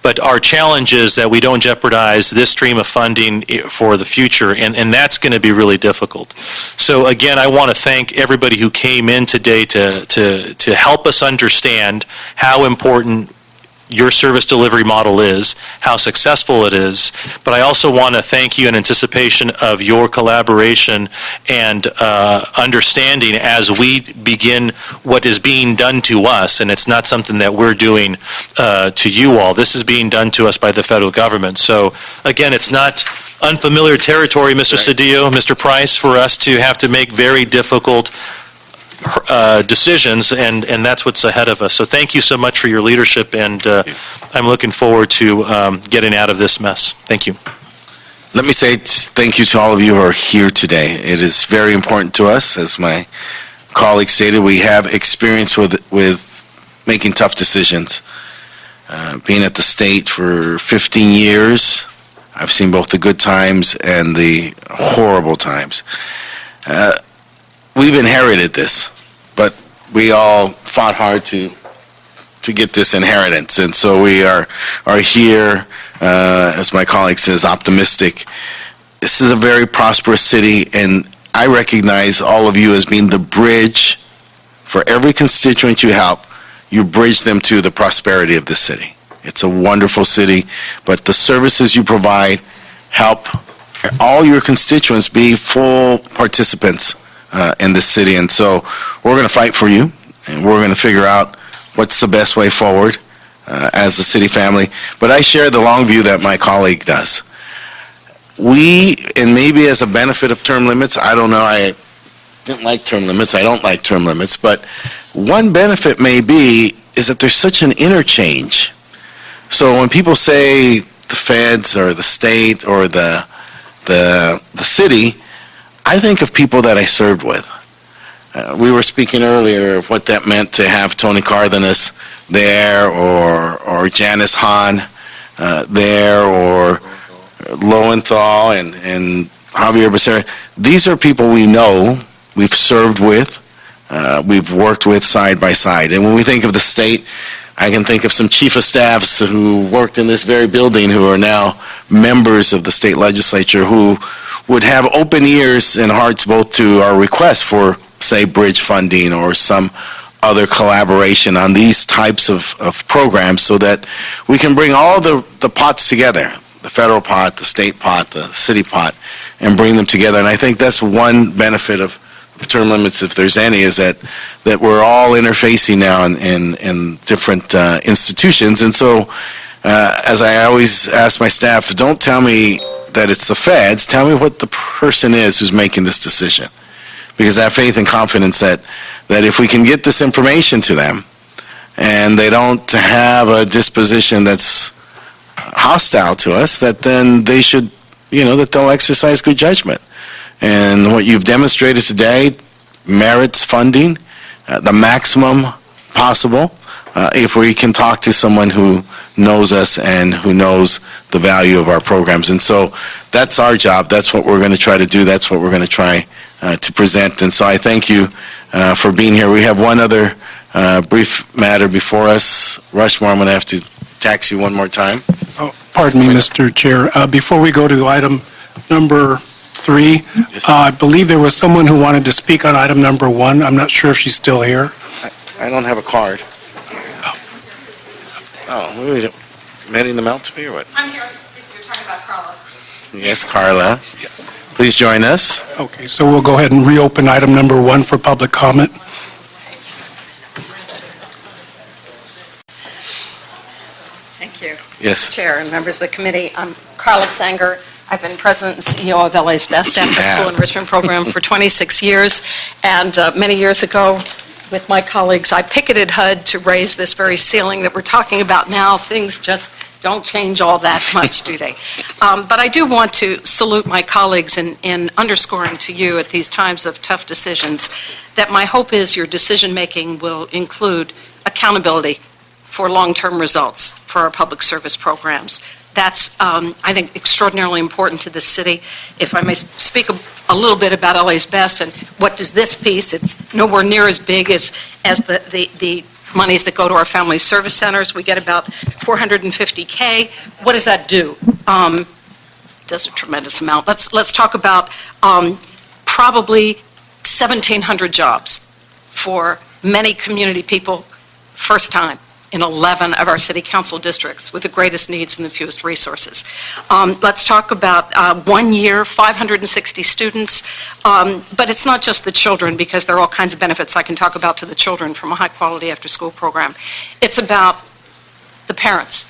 but our challenge is that we don't jeopardize this stream of funding for the future, and that's going to be really difficult. So again, I want to thank everybody who came in today to help us understand how important your service delivery model is, how successful it is, but I also want to thank you in anticipation of your collaboration and understanding as we begin what is being done to us, and it's not something that we're doing to you all. This is being done to us by the federal government. So, again, it's not unfamiliar territory, Mr. Cedillo, Mr. Price, for us to have to make very difficult decisions, and that's what's ahead of us. So thank you so much for your leadership, and I'm looking forward to getting out of this mess. Thank you. Let me say thank you to all of you who are here today. It is very important to us. As my colleague stated, we have experience with making tough decisions. Being at the state for 15 years, I've seen both the good times and the horrible times. We've inherited this, but we all fought hard to get this inheritance, and so we are here, as my colleague says, optimistic. This is a very prosperous city, and I recognize all of you as being the bridge for every constituent you help. You bridge them to the prosperity of this city. It's a wonderful city, but the services you provide help all your constituents be full participants in this city, and so we're going to fight for you, and we're going to figure out what's the best way forward as the city family. But I share the long view that my colleague does. We, and maybe as a benefit of term limits, I don't know, I didn't like term limits, I don't like term limits, but one benefit may be is that there's such an interchange. So when people say the feds or the state or the city, I think of people that I served with. We were speaking earlier of what that meant to have Tony Cardenas there, or Janice Hahn there, or Lowenthal and Javier Becerra. These are people we know, we've served with, we've worked with side by side. And when we think of the state, I can think of some chief of staffs who worked in this very building who are now members of the state legislature who would have open ears and hearts both to our request for, say, bridge funding or some other collaboration on these types of programs so that we can bring all the pots together, the federal pot, the state pot, the city pot, and bring them together. And I think that's one benefit of term limits, if there's any, is that we're all interfacing now in different institutions. And so, as I always ask my staff, don't tell me that it's the feds, tell me what the person is who's making this decision. Because I have faith and confidence that if we can get this information to them, and they don't have a disposition that's hostile to us, that then they should, that they'll exercise good judgment. And what you've demonstrated today merits funding, the maximum possible, if we can talk to someone who knows us and who knows the value of our programs. And so that's our job. That's what we're going to try to do. That's what we're going to try to present. And so I thank you for being here. We have one other brief matter before us. Rushmore, I'm going to have to tax you one more time. Oh, pardon me, Mr. Chair. Before we go to item number 3, I believe there was someone who wanted to speak on item number 1. I'm not sure if she's still here. I don't have a card. Oh, mailing them out to me or what? I'm here. You're talking about Carla. Yes, Carla. Yes. Please join us. Okay, so we'll go ahead and reopen item number 1 for public comment. Thank you. Yes. Chair and members of the committee, I'm Carla Sanger. I've been president and CEO of LA's Best After School Enrichment Program for 26 years, and many years ago, with my colleagues, I picketed HUD to raise this very ceiling that we're talking about now. Things just don't change all that much, do they? But I do want to salute my colleagues in underscoring to you at these times of tough decisions that my hope is your decision-making will include accountability for long-term results for our public service programs. That's, I think, extraordinarily important to this city. If I may speak a little bit about LA's Best and what does this piece, it's nowhere near as big as the monies that go to our family service centers. We get about $450K. What does that do? Does a tremendous amount. Let's talk about probably 1,700 jobs for many community people, first time in 11 of our city council districts with the greatest needs and the fewest resources. Let's talk about 1 year, 560 students, but it's not just the children, because there are all kinds of benefits I can talk about to the children from a high-quality after-school program. It's about the parents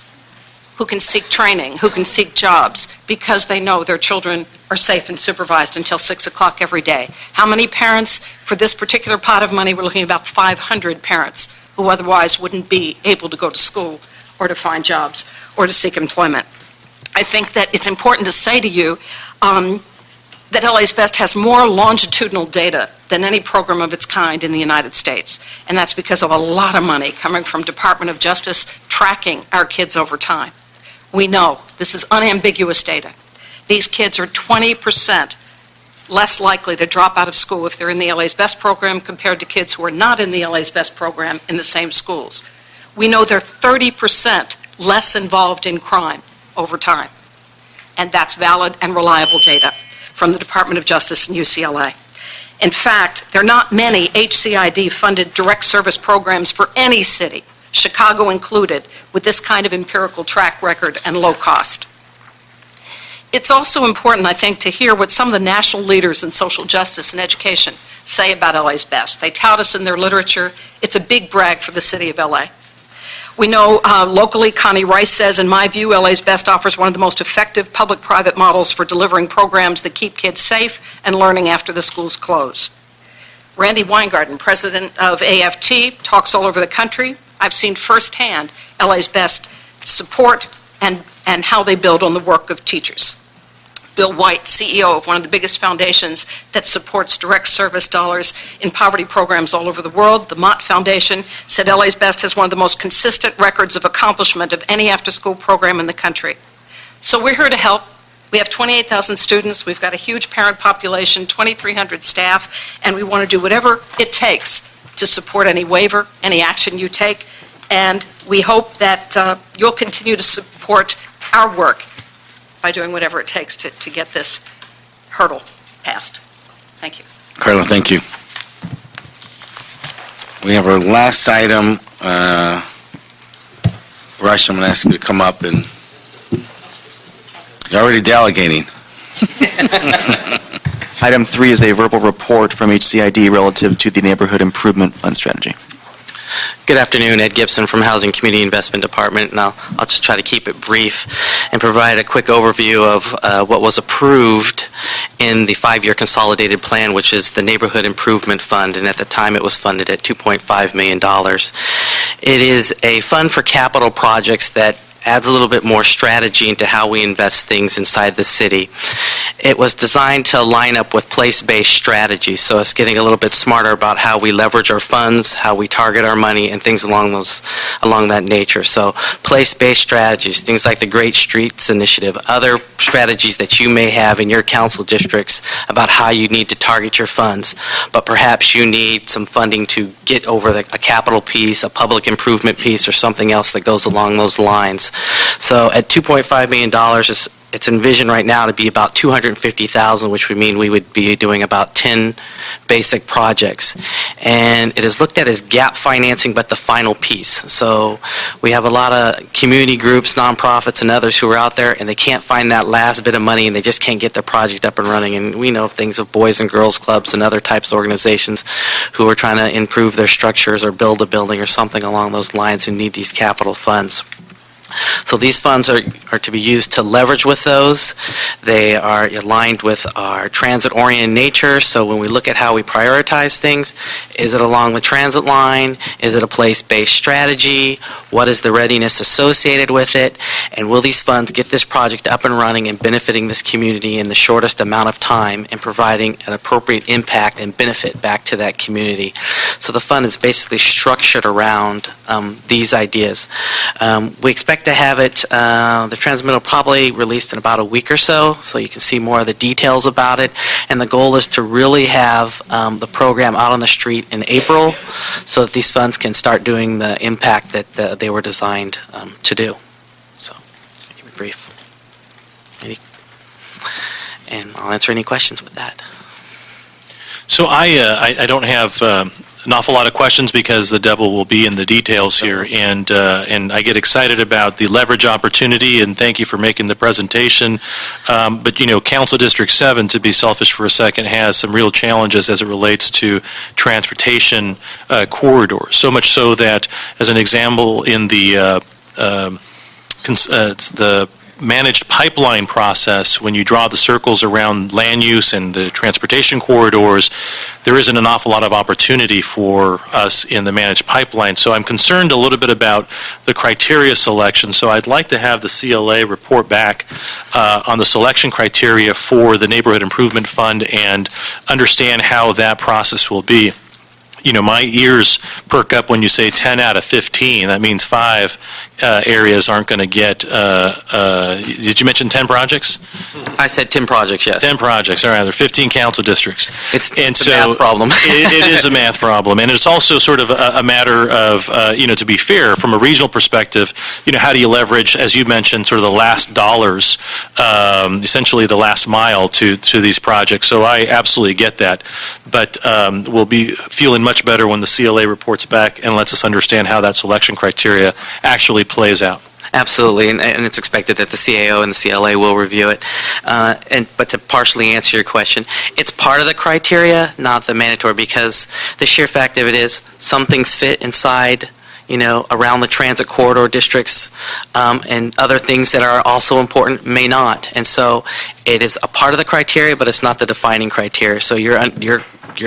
who can seek training, who can seek jobs, because they know their children are safe and supervised until 6 o'clock every day. How many parents, for this particular pot of money, we're looking at about 500 parents who otherwise wouldn't be able to go to school or to find jobs or to seek employment. I think that it's important to say to you that LA's Best has more longitudinal data than any program of its kind in the United States. And that's because of a lot of money coming from Department of Justice tracking our kids over time. We know this is unambiguous data. These kids are 20% less likely to drop out of school if they're in the LA's Best program compared to kids who are not in the LA's Best program in the same schools. We know they're 30% less involved in crime over time. And that's valid and reliable data from the Department of Justice and UCLA. In fact, there are not many HCID-funded direct service programs for any city, Chicago included, with this kind of empirical track record and low cost. It's also important, I think, to hear what some of the national leaders in social justice and education say about LA's Best. They tout us in their literature. It's a big brag for the city of LA. We know locally, Connie Rice says, in my view, LA's Best offers one of the most effective public-private models for delivering programs that keep kids safe and learning after the schools close. Randy Weingarten, president of AFT, talks all over the country. I've seen firsthand LA's Best support and how they build on the work of teachers. Bill White, CEO of one of the biggest foundations that supports direct service dollars in poverty programs all over the world, the Mott Foundation, said LA's Best has one of the most consistent records of accomplishment of any after-school program in the country. So we're here to help. We have 28,000 students. We've got a huge parent population, 2,300 staff, and we want to do whatever it takes to support any waiver, any action you take. And we hope that you'll continue to support our work by doing whatever it takes to get this hurdle passed. Thank you. Carla, thank you. We have our last item. Rush, I'm going to ask you to come up, and you're already delegating. Item 3 is a verbal report from HCID relative to the Neighborhood Improvement Fund strategy. Good afternoon, Ed Gibson from Housing Community Investment Department, and I'll just try to keep it brief and provide a quick overview of what was approved in the 5-year consolidated plan, which is the Neighborhood Improvement Fund, and at the time it was funded at $2.5 million. It is a fund for capital projects that adds a little bit more strategy into how we invest things inside the city. It was designed to line up with place-based strategies, so it's getting a little bit smarter about how we leverage our funds, how we target our money, and things along that nature. So place-based strategies, things like the Great Streets Initiative, other strategies that you may have in your council districts about how you need to target your funds, but perhaps you need some funding to get over a capital piece, a public improvement piece, or something else that goes along those lines. So at $2.5 million, it's envisioned right now to be about $250,000, which would mean we would be doing about 10 basic projects. And it is looked at as gap financing, but the final piece. So we have a lot of community groups, nonprofits, and others who are out there, and they can't find that last bit of money, and they just can't get their project up and running. And we know things of Boys and Girls Clubs and other types of organizations who are trying to improve their structures or build a building or something along those lines who need these capital funds. So these funds are to be used to leverage with those. They are aligned with our transit-oriented nature, so when we look at how we prioritize things, is it along the transit line? Is it a place-based strategy? What is the readiness associated with it? And will these funds get this project up and running and benefiting this community in the shortest amount of time and providing an appropriate impact and benefit back to that community? So the fund is basically structured around these ideas. We expect to have it, the transmittal probably released in about a week or so you can see more of the details about it. And the goal is to really have the program out on the street in April so that these funds can start doing the impact that they were designed to do. So, keep it brief. And I'll answer any questions with that. So I don't have an awful lot of questions because the devil will be in the details here, and I get excited about the leverage opportunity, and thank you for making the presentation. But, Council District 7, to be selfish for a second, has some real challenges as it relates to transportation corridors, so much so that, as an example, in the managed pipeline process, when you draw the circles around land use and the transportation corridors, there isn't an awful lot of opportunity for us in the managed pipeline. So I'm concerned a little bit about the criteria selection. So I'd like to have the CLA report back on the selection criteria for the Neighborhood Improvement Fund and understand how that process will be. My ears perk up when you say 10 out of 15. That means 5 areas aren't going to get, did you mention 10 projects? I said 10 projects, yes. 10 projects, all right. There are 15 council districts. It's a math problem. it is a math problem. And it's also sort of a matter of, to be fair, from a regional perspective, how do you leverage, as you mentioned, sort of the last dollars, essentially the last mile to these projects. So I absolutely get that. But we'll be feeling much better when the CLA reports back and lets us understand how that selection criteria actually plays out. Absolutely, and it's expected that the CAO and the CLA will review it. But to partially answer your question, it's part of the criteria, not the mandatory, because the sheer fact of it is some things fit inside, around the transit corridor districts, and other things that are also important may not. And so it is a part of the criteria, but it's not the defining criteria. So your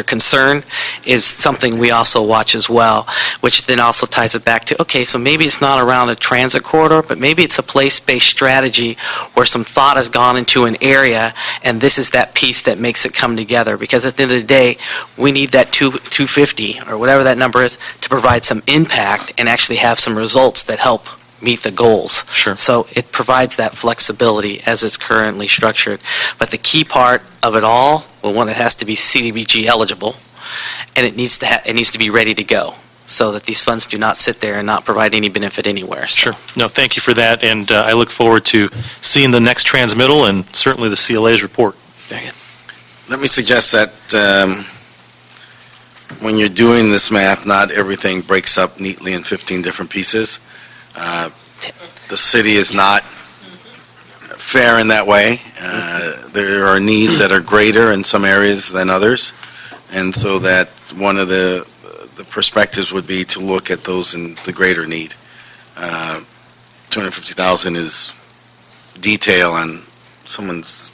concern is something we also watch as well, which then also ties it back to, okay, so maybe it's not around a transit corridor, but maybe it's a place-based strategy where some thought has gone into an area, and this is that piece that makes it come together. Because at the end of the day, we need that 250, or whatever that number is, to provide some impact and actually have some results that help meet the goals. Sure. So it provides that flexibility as it's currently structured. But the key part of it all, one, it has to be CDBG eligible, and it needs to be ready to go, so that these funds do not sit there and not provide any benefit anywhere. So. Sure. No, thank you for that, and I look forward to seeing the next transmittal and certainly the CLA's report. Very good. Let me suggest that when you're doing this math, not everything breaks up neatly in 15 different pieces. The city is not fair in that way. There are needs that are greater in some areas than others, and so that one of the perspectives would be to look at those in the greater need. 250,000 is detail on someone's.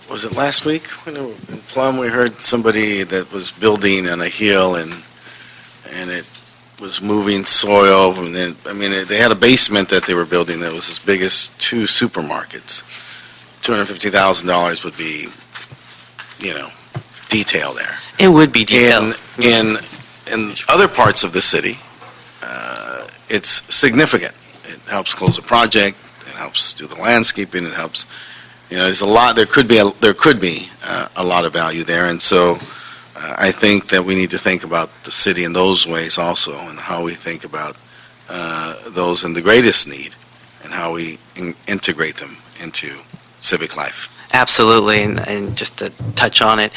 Was it last week when in Plum we heard somebody that was building on a hill and it was moving soil, and then they had a basement that they were building that was as big as 2 supermarkets. $250,000 would be, detail there. It would be detail. In other parts of the city, it's significant. It helps close a project. It helps do the landscaping. It helps. There's a lot. There could be a lot of value there, and so. I think that we need to think about the city in those ways also, and how we think about those in the greatest need, and how we integrate them into civic life. Absolutely, and just to touch on it,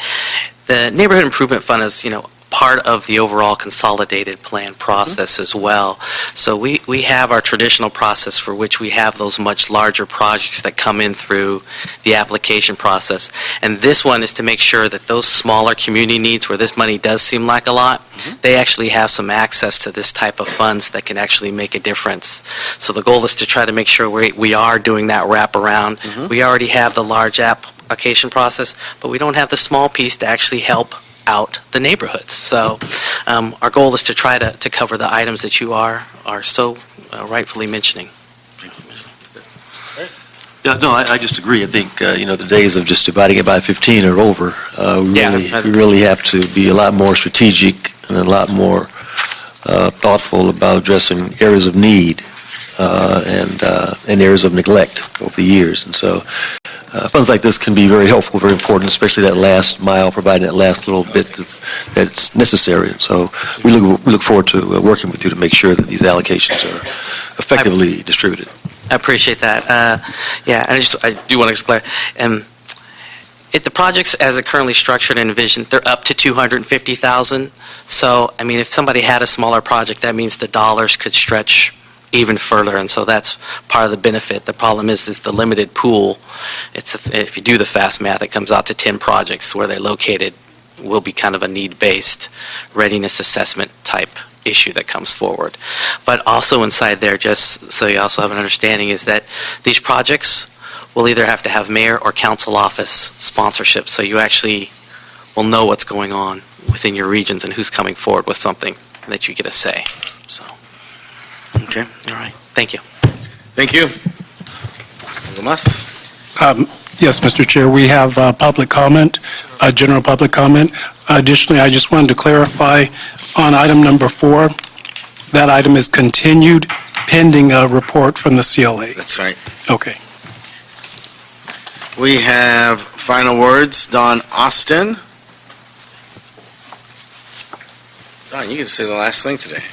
the Neighborhood Improvement Fund is, part of the overall consolidated plan process as well. So we have our traditional process for which we have those much larger projects that come in through the application process. And this one is to make sure that those smaller community needs where this money does seem like a lot, they actually have some access to this type of funds that can actually make a difference. So the goal is to try to make sure we are doing that wraparound. We already have the large application process, but we don't have the small piece to actually help out the neighborhoods. So our goal is to try to cover the items that you are so rightfully mentioning. Yeah, no, I just agree. I think, the days of just dividing it by 15 are over. We really have to be a lot more strategic and a lot more thoughtful about addressing areas of need and areas of neglect over the years. And so funds like this can be very helpful, very important, especially that last mile, providing that last little bit that's necessary. And so we look forward to working with you to make sure that these allocations are effectively distributed. I appreciate that. And I do want to clarify. The projects as they're currently structured and envisioned, they're up to $250,000. So, I mean, if somebody had a smaller project, that means the dollars could stretch even further, and so that's part of the benefit. The problem is the limited pool. If you do the fast math, it comes out to 10 projects where they're located will be kind of a need-based readiness assessment type issue that comes forward. But also inside there, just so you also have an understanding, is that these projects will either have to have mayor or council office sponsorship, so you actually will know what's going on within your regions and who's coming forward with something that you get a say. So. Okay. All right. Thank you. Thank you. Algo más? Yes, Mr. Chair, we have public comment, general public comment. Additionally, I just wanted to clarify on item number 4, that item is continued pending a report from the CLA. That's right. Okay. We have final words. Don Austin. Don, you get to say the last thing today.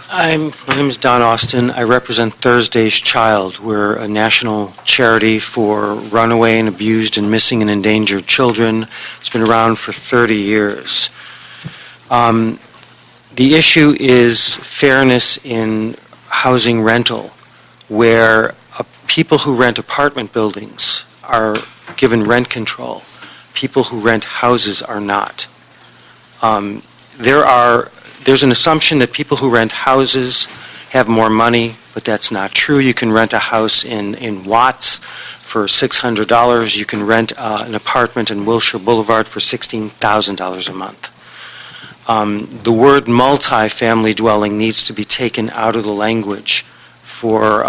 My name is Don Austin. I represent Thursday's Child. We're a national charity for runaway and abused and missing and endangered children. It's been around for 30 years. The issue is fairness in housing rental, where people who rent apartment buildings are given rent control. People who rent houses are not. There's an assumption that people who rent houses have more money, but that's not true. You can rent a house in Watts for $600. You can rent an apartment in Wilshire Boulevard for $16,000 a month. The word multi-family dwelling needs to be taken out of the language for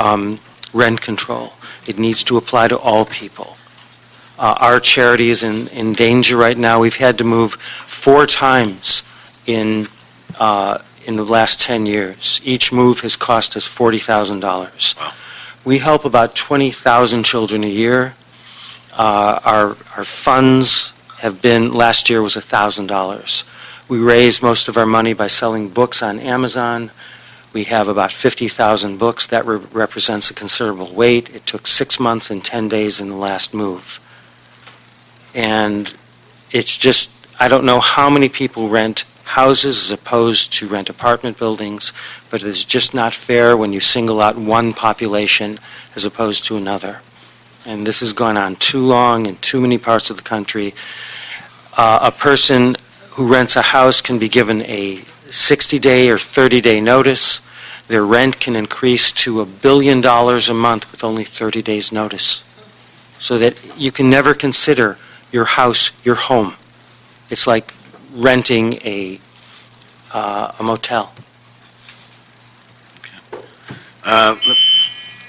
rent control. It needs to apply to all people. Our charity is in danger right now. We've had to move 4 times in the last 10 years. Each move has cost us $40,000. Wow. We help about 20,000 children a year. Our funds have been, last year was $1,000. We raise most of our money by selling books on Amazon. We have about 50,000 books. That represents a considerable weight. It took 6 months and 10 days in the last move. And it's just, I don't know how many people rent houses as opposed to rent apartment buildings, but it is just not fair when you single out one population as opposed to another. And this has gone on too long in too many parts of the country. A person who rents a house can be given a 60-day or 30-day notice. Their rent can increase to $1 billion a month with only 30 days notice. So that you can never consider your house your home. It's like renting a motel.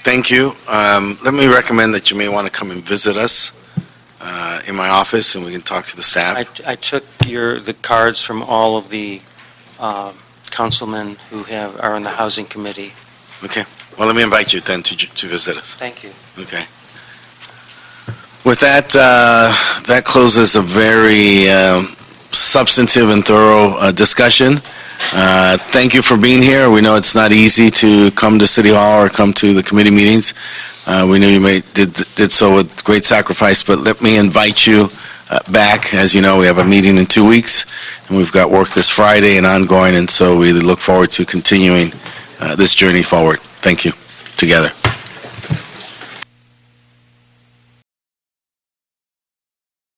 Thank you. Let me recommend that you may want to come and visit us in my office, and we can talk to the staff. I took the cards from all of the councilmen who are on the housing committee. Okay. Well, let me invite you then to visit us. Thank you. Okay. With that, that closes a very substantive and thorough discussion. Thank you for being here. We know it's not easy to come to City Hall or come to the committee meetings. We know you did so with great sacrifice, but let me invite you back. As you know, we have a meeting in 2 weeks, and we've got work this Friday and ongoing, and so we look forward to continuing this journey forward. Thank you. Together.